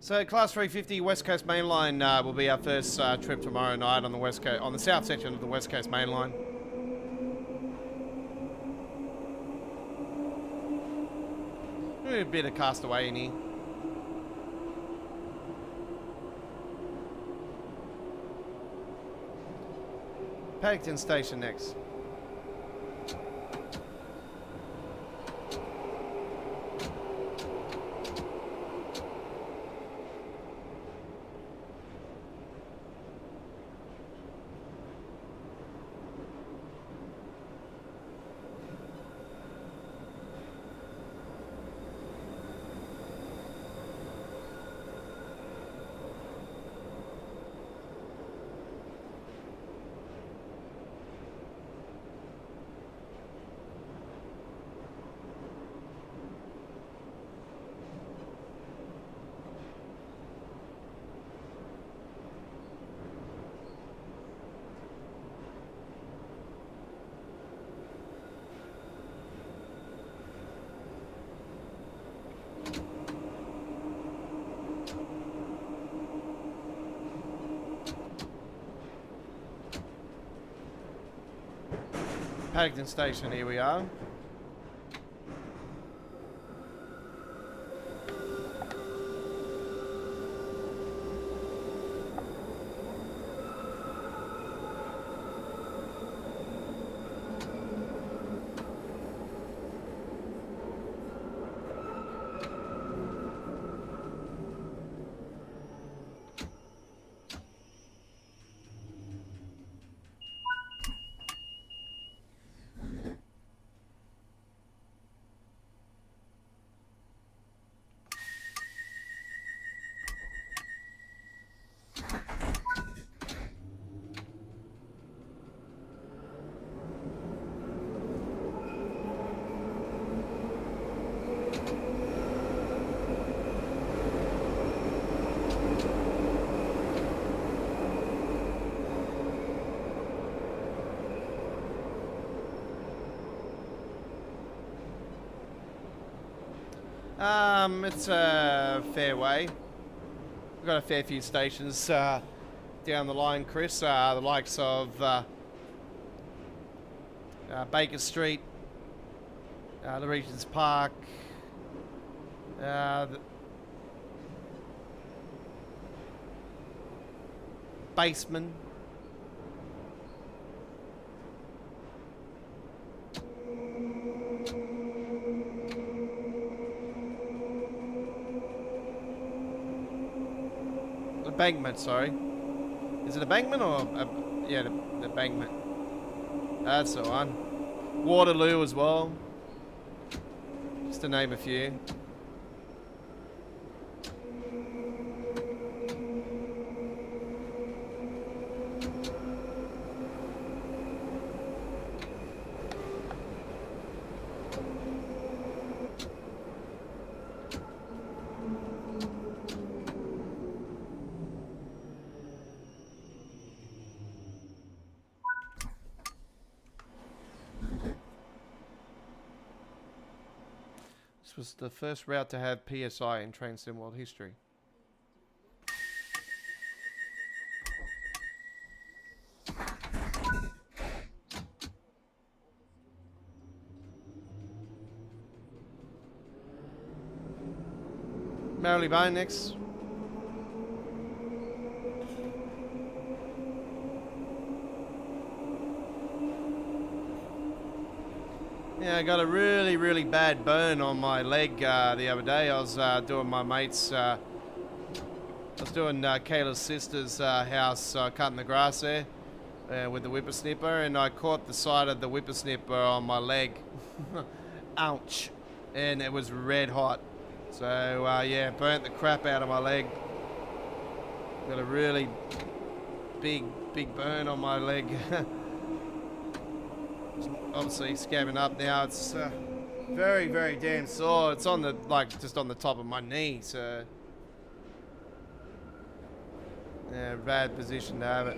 So Class 350 West Coast Mainline will be our first trip tomorrow night on the West Coast, on the south section of the West Coast Mainline. A bit of Castaway in here. Paddington Station next. Paddington Station, here we are. It's a fair way. We've got a fair few stations down the line, Chris. The likes of Baker Street, the Regent's Park, the Baseman. Bankment, sorry. Is it a bankment or yeah, the bankment? That's the one. Waterloo as well. Just to name a few. This was the first route to have PSI in Train Sim World history. Marylebone next. Yeah, I got a really, really bad burn on my leg the other day. I was doing my mate's, I was doing Kayla's sister's house, cutting the grass there with the whippersnipper, and I caught the side of the whippersnipper on my leg. Ouch. And it was red hot. So, yeah, burnt the crap out of my leg. Got a really big burn on my leg. Obviously scabbing up now. It's very, very damn sore. It's on the, like, just on the top of my knee, so yeah, bad position to have it.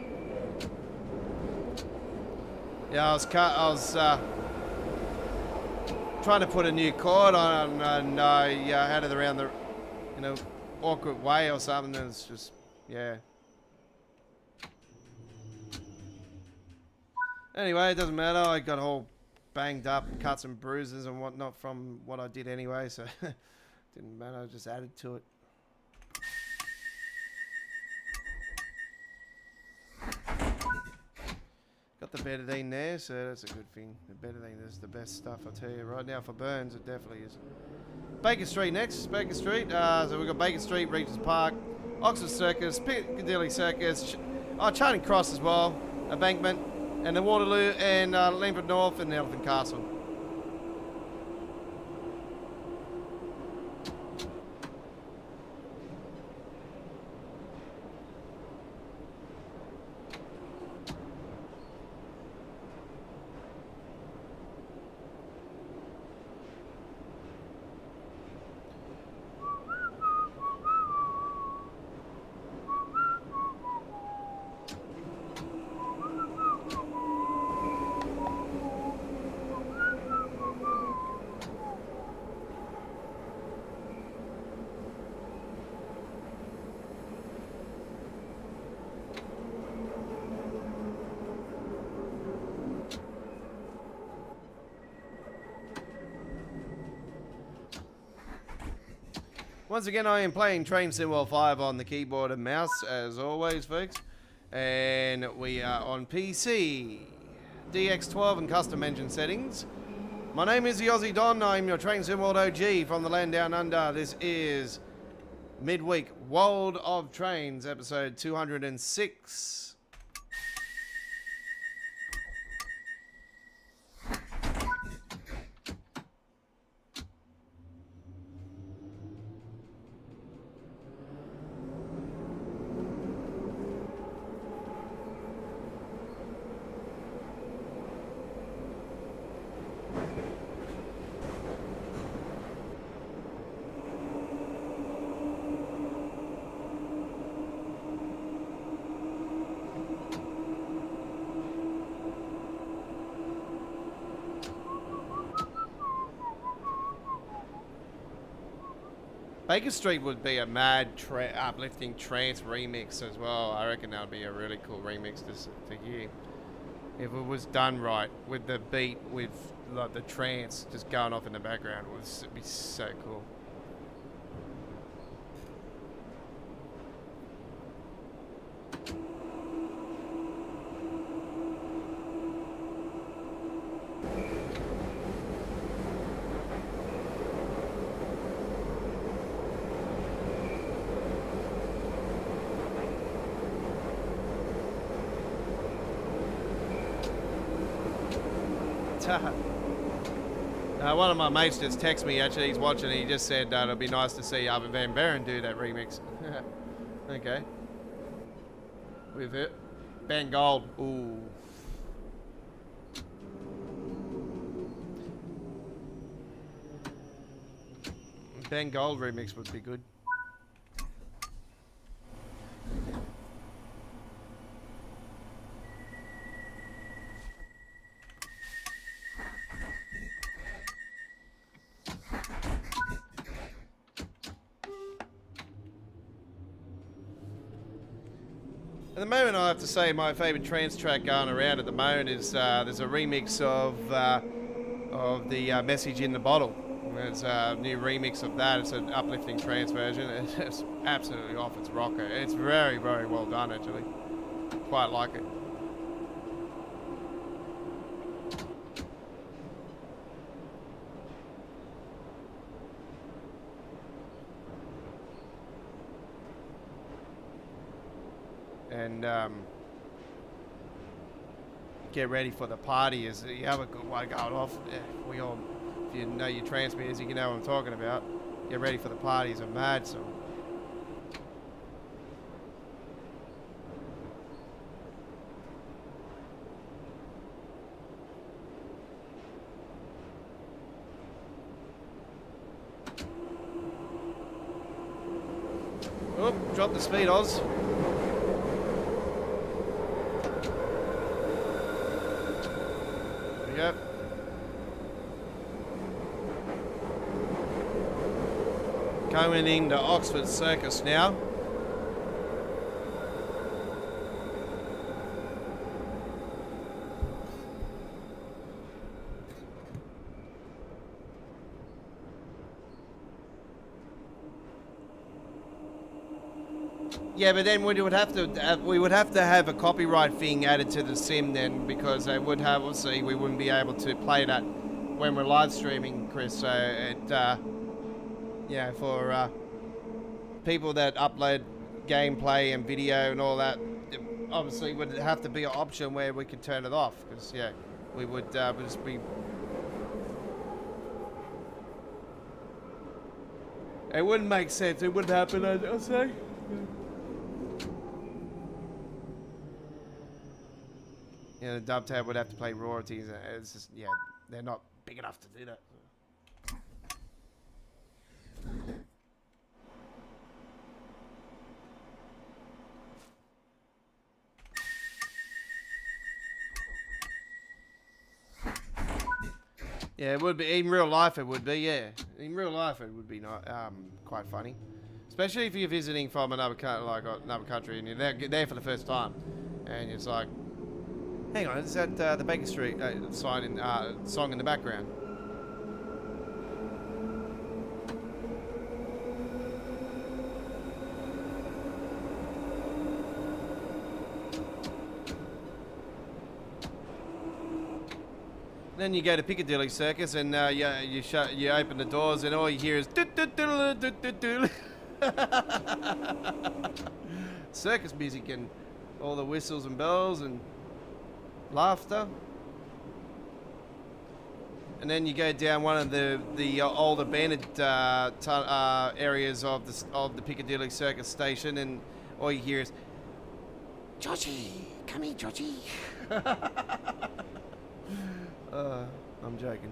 Yeah, I was trying to put a new cord on, and I had it around the, awkward way or something, and it's just, yeah. Anyway, it doesn't matter. I got all banged up, cuts and bruises and whatnot from what I did anyway, so didn't matter. I just added to it. Got the betadine there, so that's a good thing. The betadine is the best stuff, I tell you. Right now for burns, it definitely is. Baker Street next. Baker Street. So we've got Baker Street, Regent's Park, Oxford Circus, Piccadilly Circus, Charing Cross as well, Embankment, and then Waterloo, and Langford North, and Elephant Castle. Once again, I am playing Train Sim World 5 on the keyboard and mouse, as always, folks. And we are on PC, DX12 and custom engine settings. My name is the Aussie Don. I'm your Train Sim World OG from the land down under. This is Midweek World of Trains, episode 206. Baker Street would be a mad uplifting trance remix as well. I reckon that would be a really cool remix to hear. If it was done right, with the beat, with like the trance just going off in the background, it would be so cool. One of my mates just texted me, actually, he's watching, and he just said it'll be nice to see Arvin van Buren do that remix. Okay. With it. Ben Gold. Ooh. Ben Gold remix would be good. At the moment, I have to say my favourite trance track going around at the moment is there's a remix of the Message in the Bottle. There's a new remix of that. It's an uplifting trance version. It's absolutely off its rocker. It's very, very well done, actually. Quite like it. And get ready for the party as you have a good one going off. Yeah, we all, if you know your transmitters, you know what I'm talking about. Get ready for the parties of mad song. Oh, drop the speed, Oz. Yep. Coming into Oxford Circus now. Yeah, but then we would have to have a copyright thing added to the sim then, because they would have, obviously we wouldn't be able to play that when we're live streaming, Chris. So it yeah, for people that upload gameplay and video and all that, it obviously would have to be an option where we could turn it off, because yeah, we would just be. It wouldn't make sense. It wouldn't happen, I'd say. Yeah, the dovetail would have to play royalties. It's just, yeah, they're not big enough to do that. Yeah, it would be. In real life, it would be. Yeah, in real life, it would be not quite funny, especially if you're visiting from another country and you're there for the first time, and it's like, hang on, is that the Baker Street song in the background? Then you go to Piccadilly Circus and you open the doors and all you hear is circus music and all the whistles and bells and laughter. And then you go down one of the old abandoned areas of the Piccadilly Circus station, and all you hear is, "Georgie, come here, Georgie." I'm joking.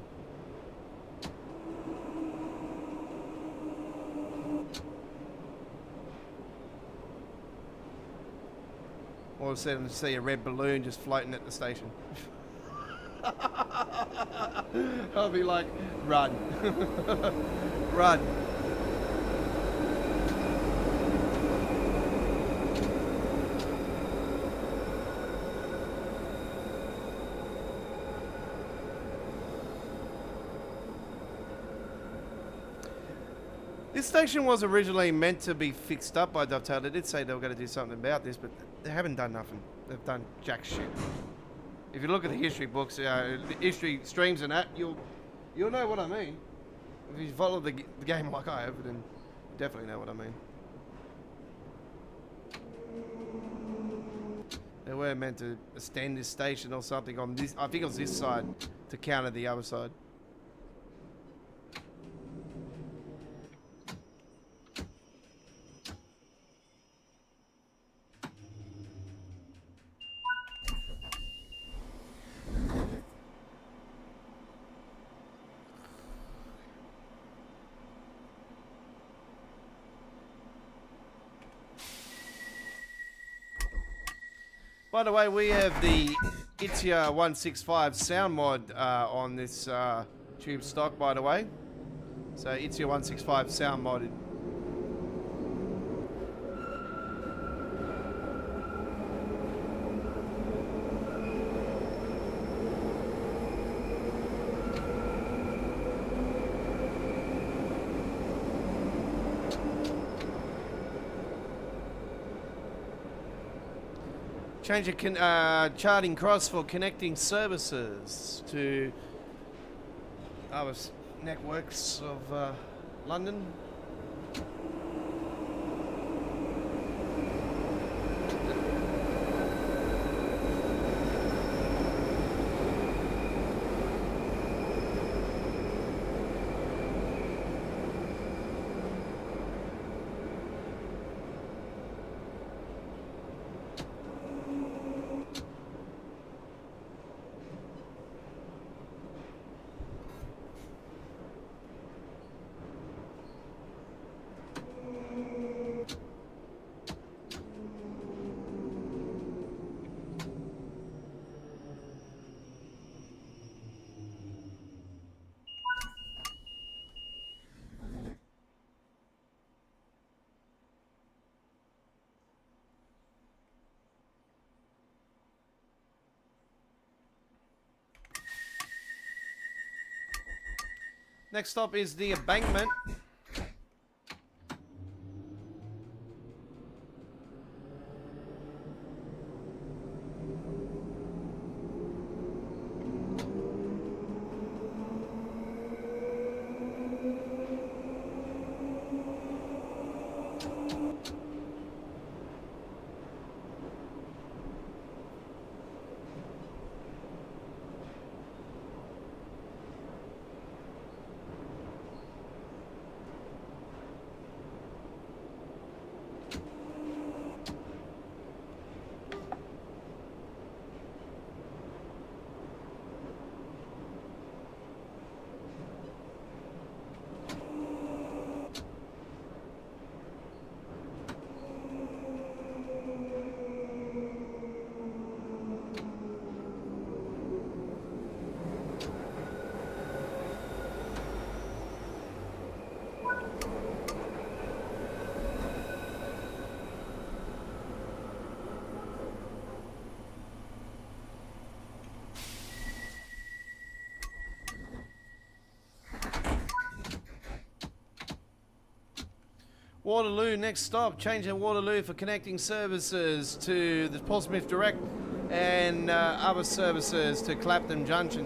All of a sudden, see a red balloon just floating at the station. I'll be like, run. Run. This station was originally meant to be fixed up by Dovetail. They did say they were going to do something about this, but they haven't done nothing. They've done jack shit. If you look at the history books, the history streams and that, you'll know what I mean. If you follow the game like I have, then you definitely know what I mean. They were meant to extend this station or something on this. I think it was this side to counter the other side. By the way, we have the Itzia 165 sound mod on this tube stock, by the way. So Itzia 165 sound modded. Change a charting cross for connecting services to other networks of London. Next stop is the embankment. Waterloo, next stop. Changing Waterloo for connecting services to the Portsmouth Direct and other services to Clapton Junction.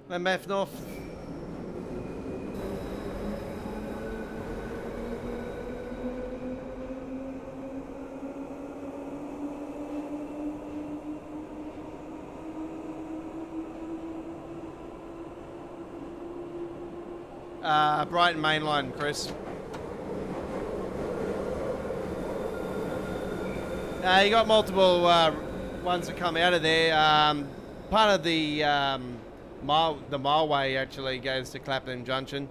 MF North. Brighton Mainline, Chris. You got multiple ones that come out of there. Part of the Mileway actually goes to Clapton Junction,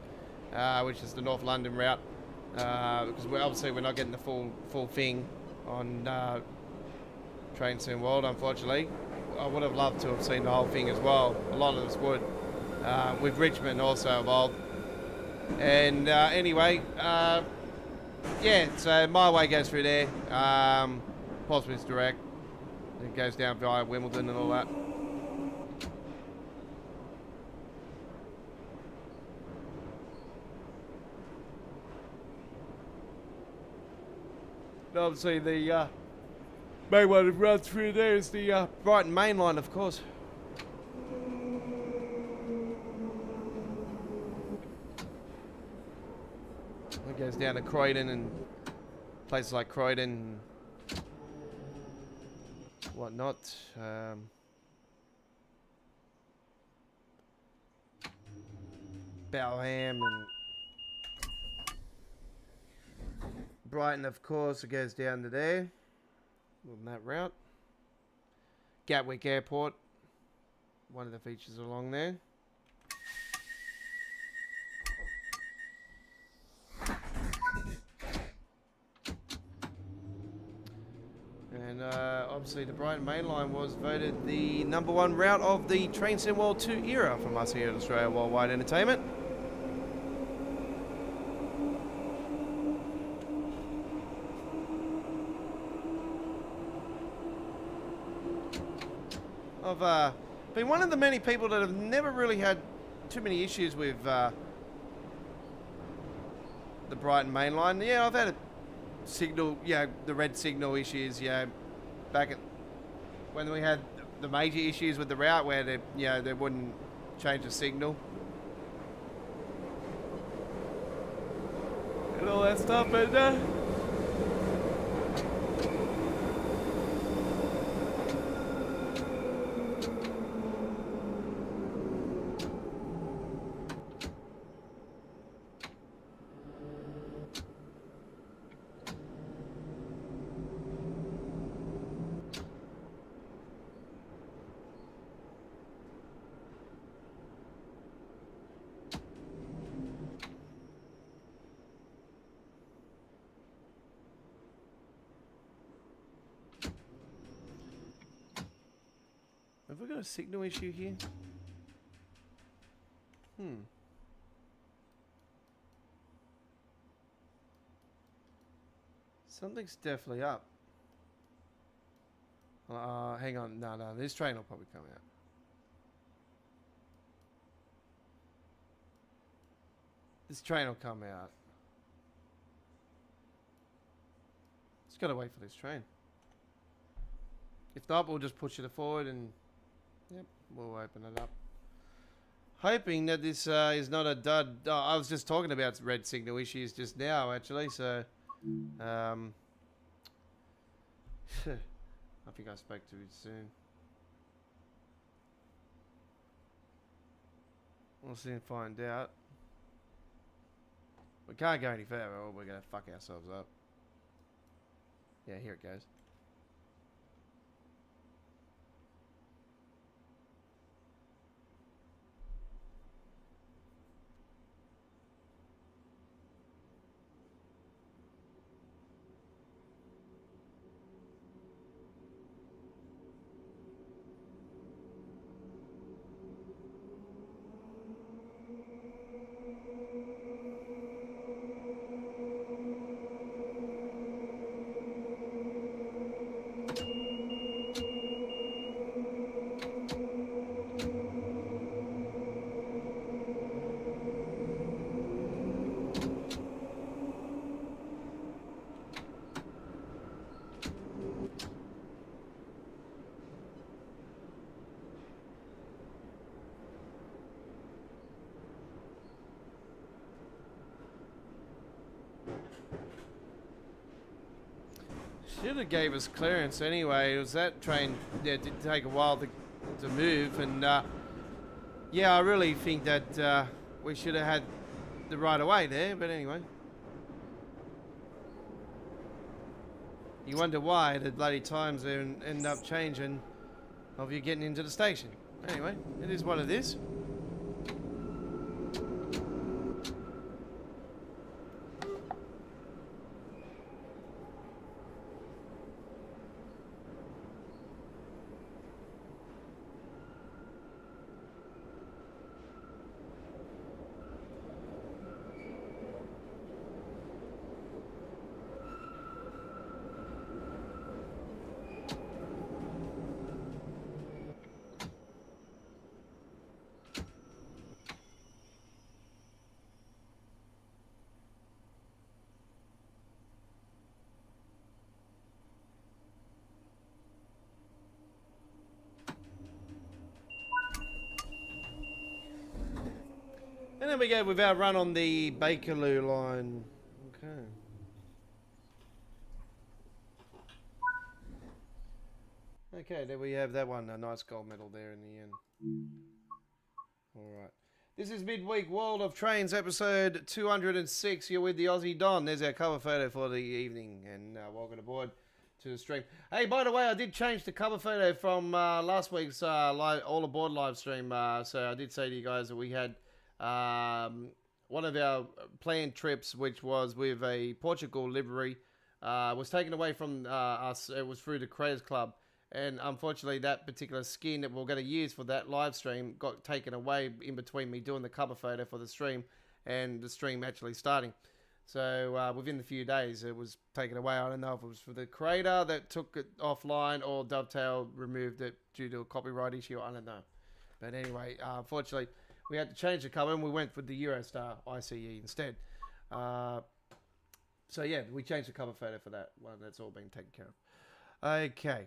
which is the North London route, because we're not getting the full thing on Train Soon World, unfortunately. I would have loved to have seen the whole thing as well. A lot of us would, with Richmond also involved. And anyway, yeah, so my way goes through there. Portsmouth Direct. It goes down via Wimbledon and all that. And obviously the main one that runs through there is the Brighton Main Line, of course. It goes down to Croydon and places like Croydon and whatnot. Balham and Brighton, of course, it goes down to there on that route. Gatwick Airport, one of the features along there. And obviously the Brighton Main Line was voted the #1 route of the Train Sim World 2 era from us here at Australia Worldwide Entertainment. I've been one of the many people that have never really had too many issues with the Brighton Main Line. Yeah, I've had a signal, the red signal issues, back at when we had the major issues with the route where they wouldn't change the signal. And all that stuff, but have we got a signal issue here? Something's definitely up. Hang on. No, this train will probably come out. This train will come out. Just gotta wait for this train. If not, we'll just push it forward and we'll open it up. Hoping that this is not a dud. Oh, I was just talking about red signal issues just now, actually. So, I think I spoke to it soon. We'll soon find out. We can't go any further or we're going to fuck ourselves up. Yeah, here it goes. Should have gave us clearance anyway. It was that train. Yeah, it did take a while to move, and I really think that we should have had the right of way there. But anyway, you wonder why the bloody times end up changing of you getting into the station. Anyway, it is what it is. And then we go with our run on the Bakerloo line. Okay. Okay, there we have that one. A nice gold medal there in the end. Alright. This is Midweek World of Trains, episode 206. You're with the Aussie Don. There's our cover photo for the evening. And welcome aboard to the stream. Hey, by the way, I did change the cover photo from last week's All Aboard live stream. So I did say to you guys that we had one of our planned trips, which was with a Portugal livery, was taken away from us. It was through the Creators Club. And unfortunately, that particular skin that we are going to use for that live stream got taken away in between me doing the cover photo for the stream and the stream actually starting. So within the few days, it was taken away. I don't know if it was for the creator that took it offline or Dovetail removed it due to a copyright issue. I don't know. But anyway, unfortunately, we had to change the cover and we went with the Eurostar ICE instead. So yeah, we changed the cover photo for that one. That's all been taken care of. Okay.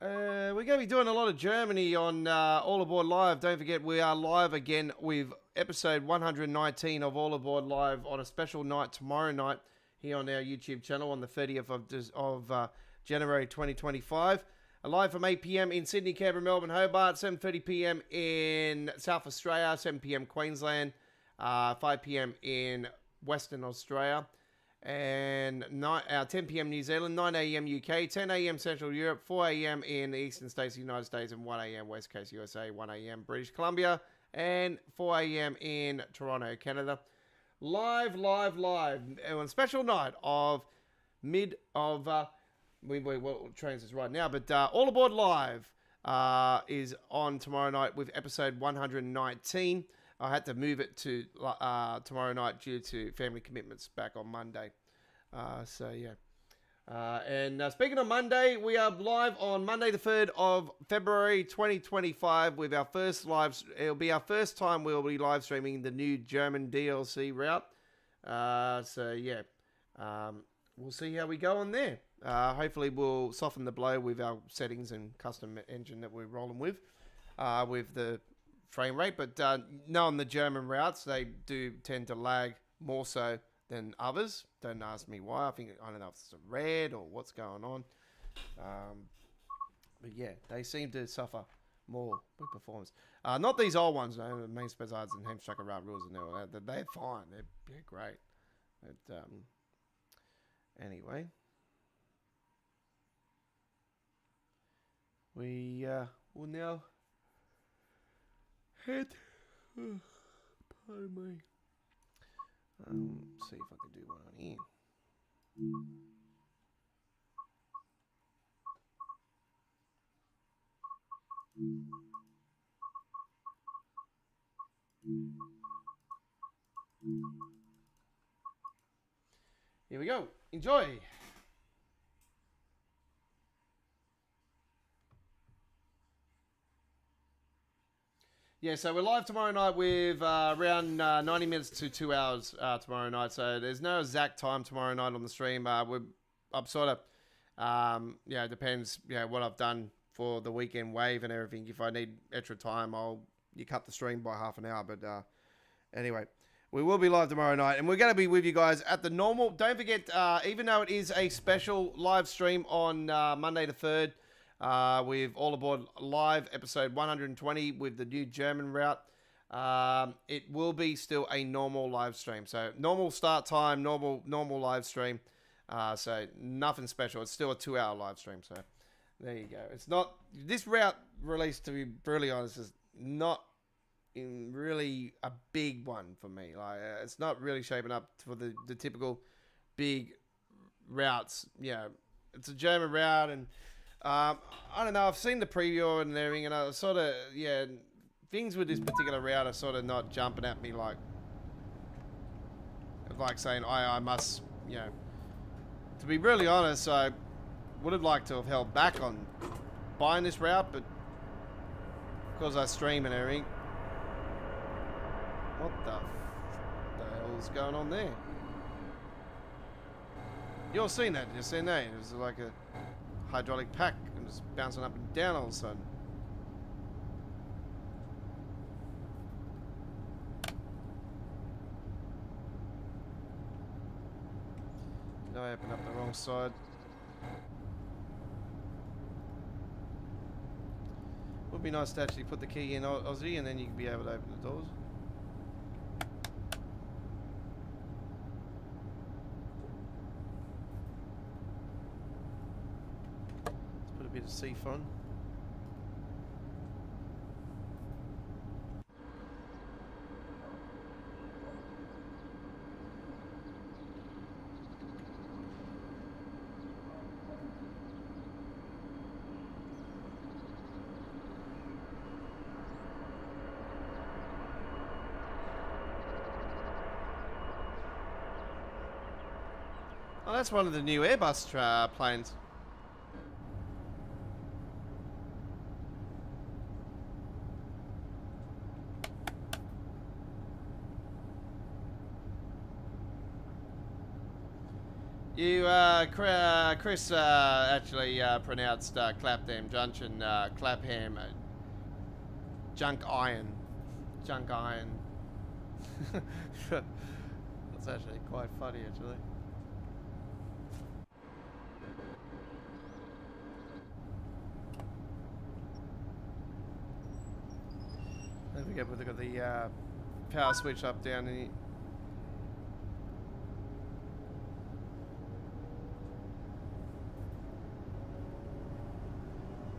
We're going to be doing a lot of Germany on All Aboard Live. Don't forget, we are live again with episode 119 of All Aboard Live on a special night tomorrow night here on our YouTube channel on the 30th of January 2025. Live from 8 p.m. in Sydney, Canberra, Melbourne, Hobart, 7:30 p.m. in South Australia, 7 p.m. Queensland, 5 p.m. in Western Australia, and 10 p.m. New Zealand, 9 a.m. UK, 10 a.m. Central Europe, 4 a.m. in the Eastern States of the United States, and 1 a.m. West Coast USA, 1 a.m. British Columbia, and 4 a.m. in Toronto, Canada. Live on a special night of well, trains is right now, but All Aboard Live is on tomorrow night with episode 119. I had to move it to tomorrow night due to family commitments back on Monday. So yeah. And speaking of Monday, we are live on Monday the 3rd of February 2025 with our first live. It'll be our first time we'll be live streaming the new German DLC route. So yeah, we'll see how we go on there. Hopefully we'll soften the blow with our settings and custom engine that we're rolling with the frame rate. But knowing the German routes, they do tend to lag more so than others. Don't ask me why. I don't know if it's a red or what's going on. But yeah, they seem to suffer more with performance. Not these old ones, though. Main Spezards and Hamstrucker route rules and all that. They're fine. They're great. But anyway. We will now head. Pardon me. See if I can do one on here. Here we go. Enjoy. Yeah, so we're live tomorrow night with around 90 minutes to 2 hours tomorrow night. So there's no exact time tomorrow night on the stream. I'm sort of, it depends, what I've done for the weekend wave and everything. If I need extra time, you cut the stream by half an hour. But anyway, we will be live tomorrow night, and we're going to be with you guys at the normal. Don't forget, even though it is a special live stream on Monday the 3rd, with All Aboard Live, episode 120 with the new German route. It will be still a normal live stream. So normal start time, normal live stream. So nothing special. It's still a 2-hour live stream. So there you go. It's not, this route release, to be brutally honest, is not really a big one for me. Like it's not really shaping up for the typical big routes. Yeah, it's a German route, and I don't know, I've seen the preview and everything, and I sort of, things with this particular route are sort of not jumping at me like saying, I must, to be really honest, I would have liked to have held back on buying this route, but because I stream and everything, what the hell is going on there? You've seen that, you've seen that, it was like a hydraulic pack and just bouncing up and down all of a sudden. Did I open up the wrong side? Would be nice to actually put the key in Aussie and then you can be able to open the doors. Bit of seafon. Oh, that's one of the new Airbus planes. You, Chris, actually pronounced Clapham Junction, Clapham, Junk Iron. Junk Iron. That's actually quite funny, actually. Don't forget we've got the power switch up down in here.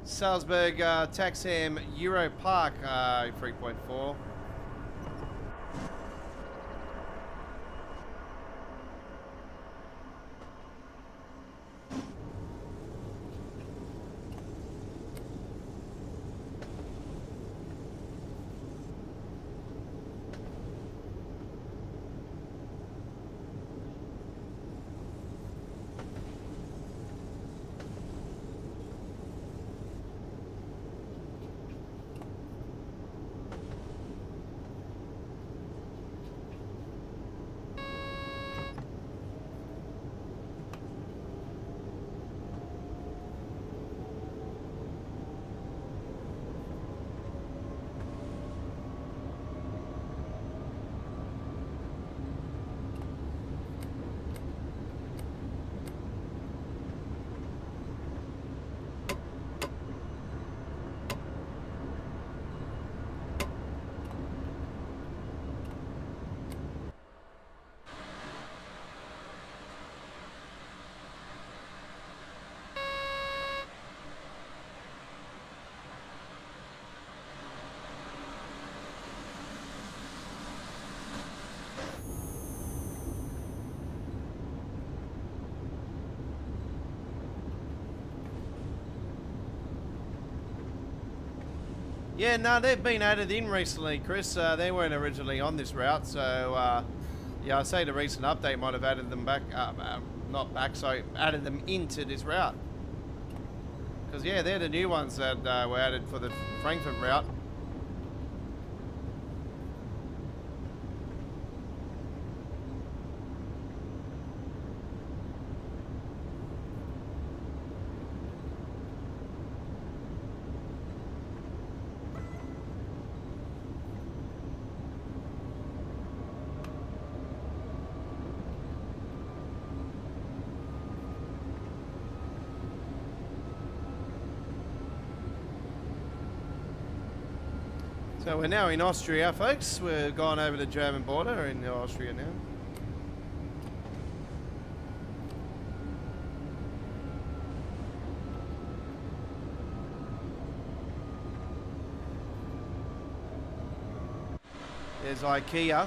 Salzburg, Taxham, Euro Park, 3.4. Yeah, no, they've been added in recently, Chris. They weren't originally on this route, so yeah, I'd say the recent update might have added them back, not back, so added them into this route. Because, yeah, they're the new ones that were added for the Frankfurt route. So we're now in Austria, folks. We've gone over the German border in Austria now. There's IKEA.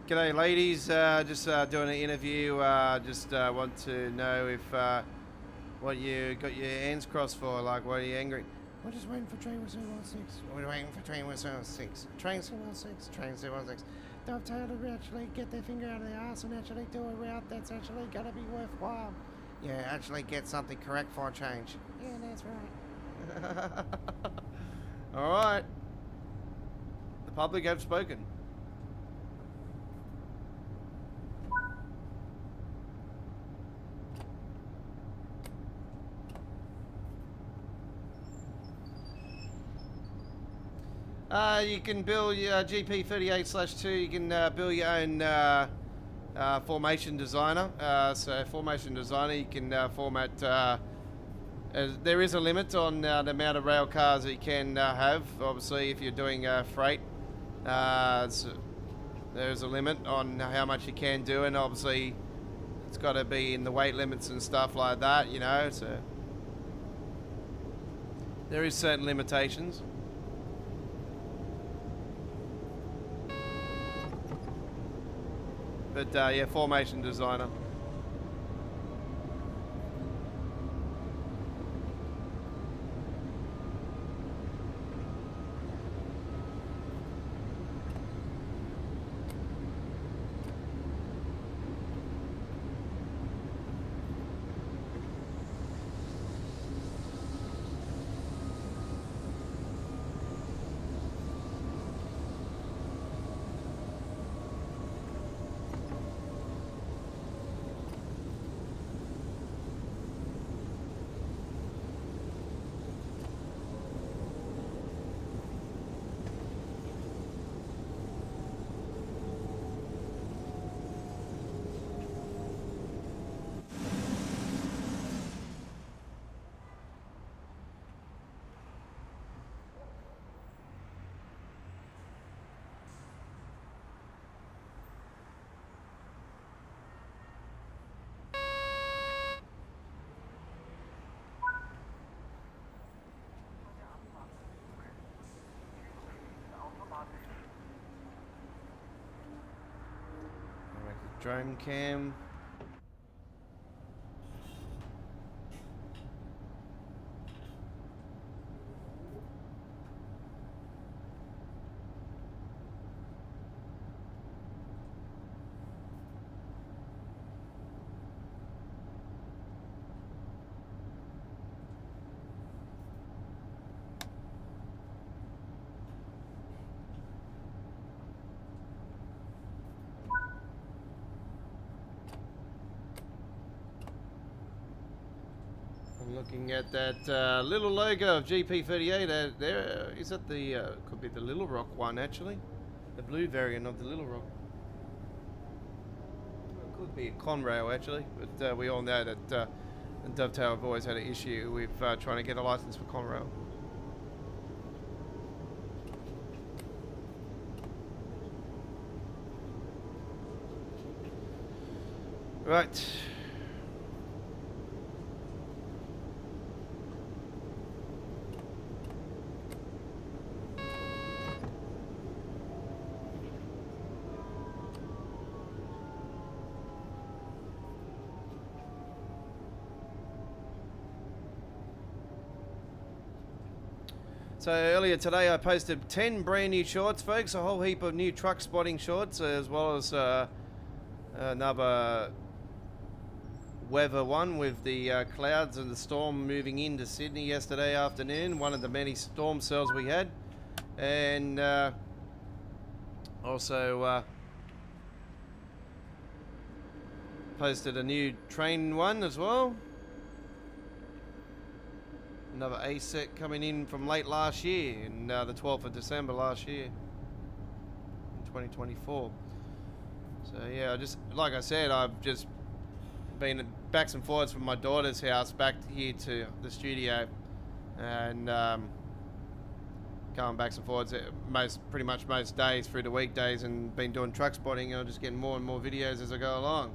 G'day ladies, just doing an interview, just want to know if what you got your hands crossed for, like what are you angry? We're just waiting for train 216. We're waiting for train 216. Train 216, train 216. They've told to actually get their finger out of their ass and actually do a route that's actually going to be worthwhile. Yeah, actually get something correct for a change. Yeah, that's right. Alright. The public have spoken. You can build your GP38/2. You can build your own formation designer. So formation designer, you can format. There is a limit on the amount of rail cars that you can have. Obviously, if you're doing freight, there's a limit on how much you can do, and obviously, it's got to be in the weight limits and stuff like that. You know, so there is certain limitations. But yeah, formation designer. Drone cam. I'm looking at that little logo of GP38. There is that the could be the Little Rock one actually, the blue variant of the Little Rock. It could be a Conrail actually, but we all know that Dovetail have always had an issue with trying to get a license for Conrail. Right. So earlier today I posted 10 brand new shorts, folks, a whole heap of new truck spotting shorts, as well as another weather one with the clouds and the storm moving into Sydney yesterday afternoon, one of the many storm cells we had. And also posted a new train one as well. Another ASEC coming in from late last year, in the 12th of December last year, in 2024. So yeah, like I said, I've just been backs and forwards from my daughter's house back here to the studio, and going backs and forwards pretty much most days through the weekdays, and been doing truck spotting. I'm just getting more and more videos as I go along.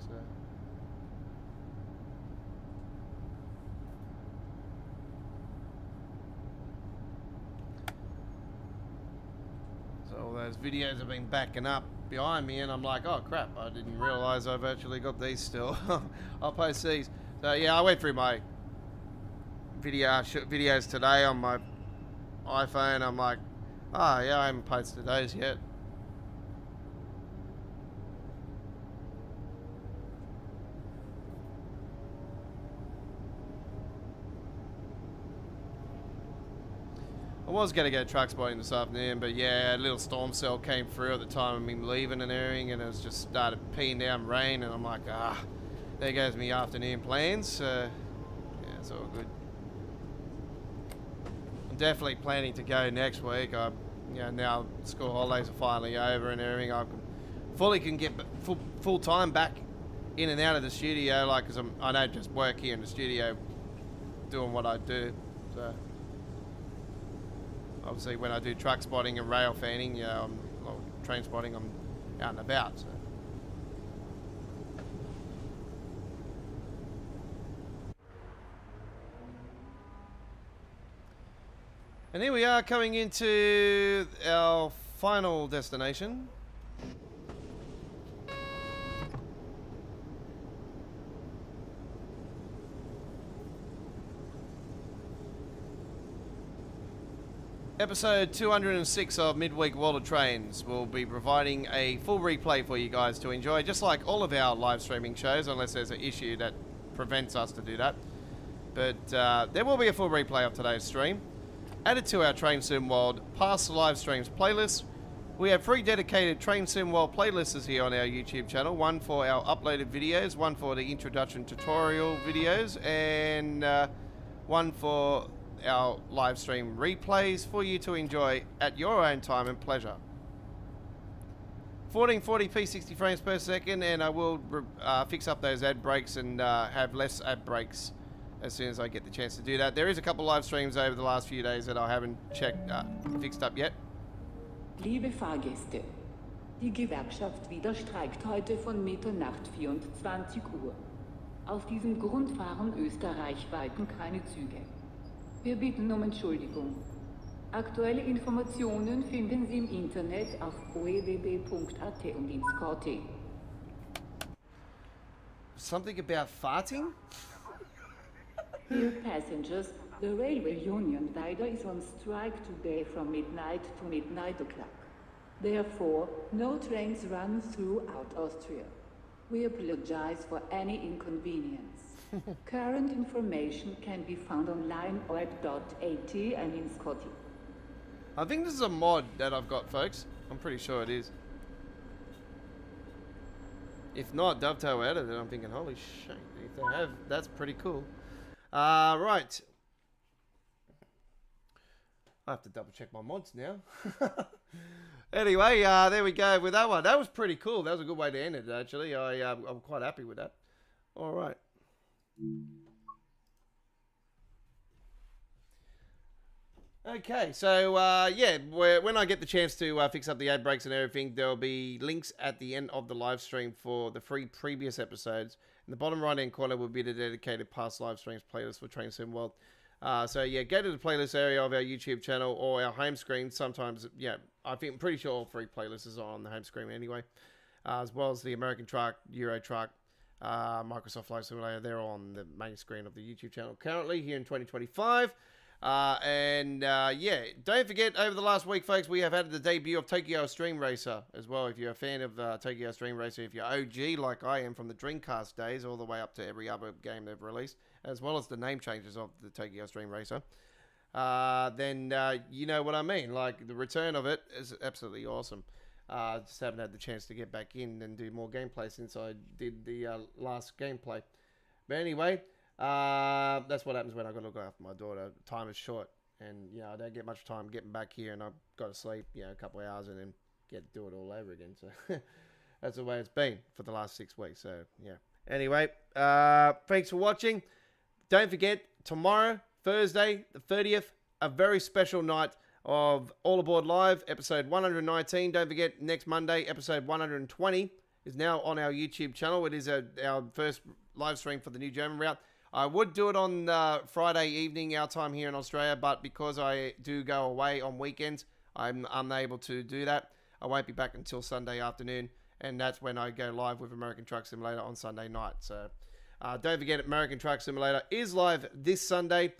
So all those videos have been backing up behind me, and I'm like, oh crap, I didn't realize I've actually got these still. I'll post these. So yeah, I went through my videos today on my iPhone. I'm like, oh yeah, I haven't posted those yet. I was going to go truck spotting this afternoon, but yeah, a little storm cell came through at the time of me leaving and everything, and it was just started peeing down rain, and I'm like, there goes my afternoon plans. Yeah, it's all good. I'm definitely planning to go next week. I now school holidays are finally over and everything, I can get full time back in and out of the studio, like, because I don't just work here in the studio doing what I do. So obviously when I do truck spotting and rail fanning, or train spotting, I'm out and about. So. And here we are coming into our final destination. Episode 206 of Midweek World of Trains will be providing a full replay for you guys to enjoy, just like all of our live streaming shows, unless there's an issue that prevents us to do that. But there will be a full replay of today's stream, added to our Train Sim World past live streams playlist. We have 3 dedicated Train Sim World playlists here on our YouTube channel, one for our uploaded videos, one for the introduction tutorial videos, and one for our live stream replays for you to enjoy at your own time and pleasure. 1440p 60 frames per second, and I will fix up those ad breaks and have less ad breaks as soon as I get the chance to do that. There is a couple live streams over the last few days that I haven't fixed up yet. Liebe Fahrgäste, die Gewerkschaft Wieder streikt heute von Mitternacht 24 Uhr. Aus diesem Grund fahren österreichweiten keine Züge. Wir bitten um Entschuldigung. Aktuelle Informationen finden Sie im Internet auf oewb.at und in Scotty. Something about farting? Dear passengers, the railway union Wieder is on strike today from midnight to midnight o'clock. Therefore, no trains run throughout Austria. We apologize for any inconvenience. Current information can be found online oeb.at and in Scotty. I think this is a mod that I've got, folks. I'm pretty sure it is. If not, Dovetail added it. I'm thinking, holy shit, if they have, that's pretty cool. Right. I have to double check my mods now. Anyway, there we go with that one. That was pretty cool. That was a good way to end it, actually. I'm quite happy with that. All right. Okay, so yeah, when I get the chance to fix up the ad breaks and everything, there'll be links at the end of the live stream for the 3 previous episodes. In the bottom right hand corner will be the dedicated past live streams playlist for Train Sim World. So yeah, go to the playlist area of our YouTube channel or our home screen. Sometimes, yeah, I'm pretty sure all 3 playlists are on the home screen anyway, as well as the American Truck, Euro Truck, Microsoft Flight Simulator. They're all on the main screen of the YouTube channel currently here in 2025. Yeah, don't forget, over the last week, folks, we have had the debut of Tokyo Stream Racer as well. If you're a fan of Tokyo Stream Racer, if you're OG like I am from the Dreamcast days all the way up to every other game they've released, as well as the name changes of the Tokyo Stream Racer, then you know what I mean. Like, the return of it is absolutely awesome. Just haven't had the chance to get back in and do more gameplay since I did the last gameplay. But anyway, that's what happens when I got to look after my daughter. Time is short, and you know, I don't get much time getting back here, and I've got to sleep, you know, a couple of hours and then do it all over again. So that's the way it's been for the last 6 weeks. So yeah. Anyway, thanks for watching. Don't forget, tomorrow, Thursday, the 30th, a very special night of All Aboard Live, episode 119. Don't forget, next Monday, episode 120 is now on our YouTube channel. It is our first live stream for the new German route. I would do it on Friday evening, our time here in Australia, but because I do go away on weekends, I'm unable to do that. I won't be back until Sunday afternoon, and that's when I go live with American Truck Simulator on Sunday night. So don't forget, American Truck Simulator is live this Sunday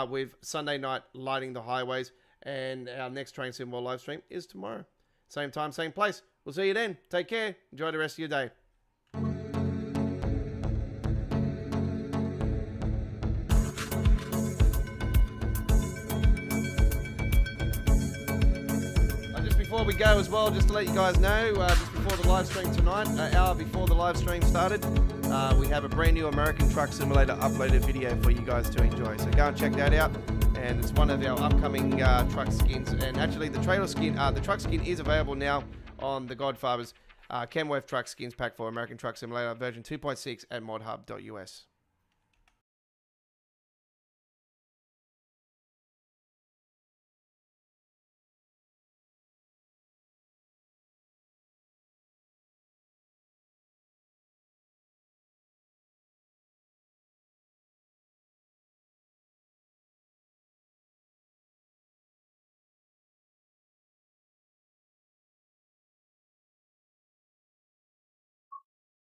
with Sunday night lighting the highways, and our next Train Sim World live stream is tomorrow. Same time, same place. We'll see you then. Take care. Enjoy the rest of your day. Before we go as well, just to let you guys know, just before the live stream tonight, an hour before the live stream started, we have a brand new American Truck Simulator uploaded video for you guys to enjoy. So go and check that out. and it's one of our upcoming truck skins. And actually, the trailer skin, the truck skin is available now on the Godfather's Kenworth Truck Skins Pack for American Truck Simulator version 2.6 at modhub.us.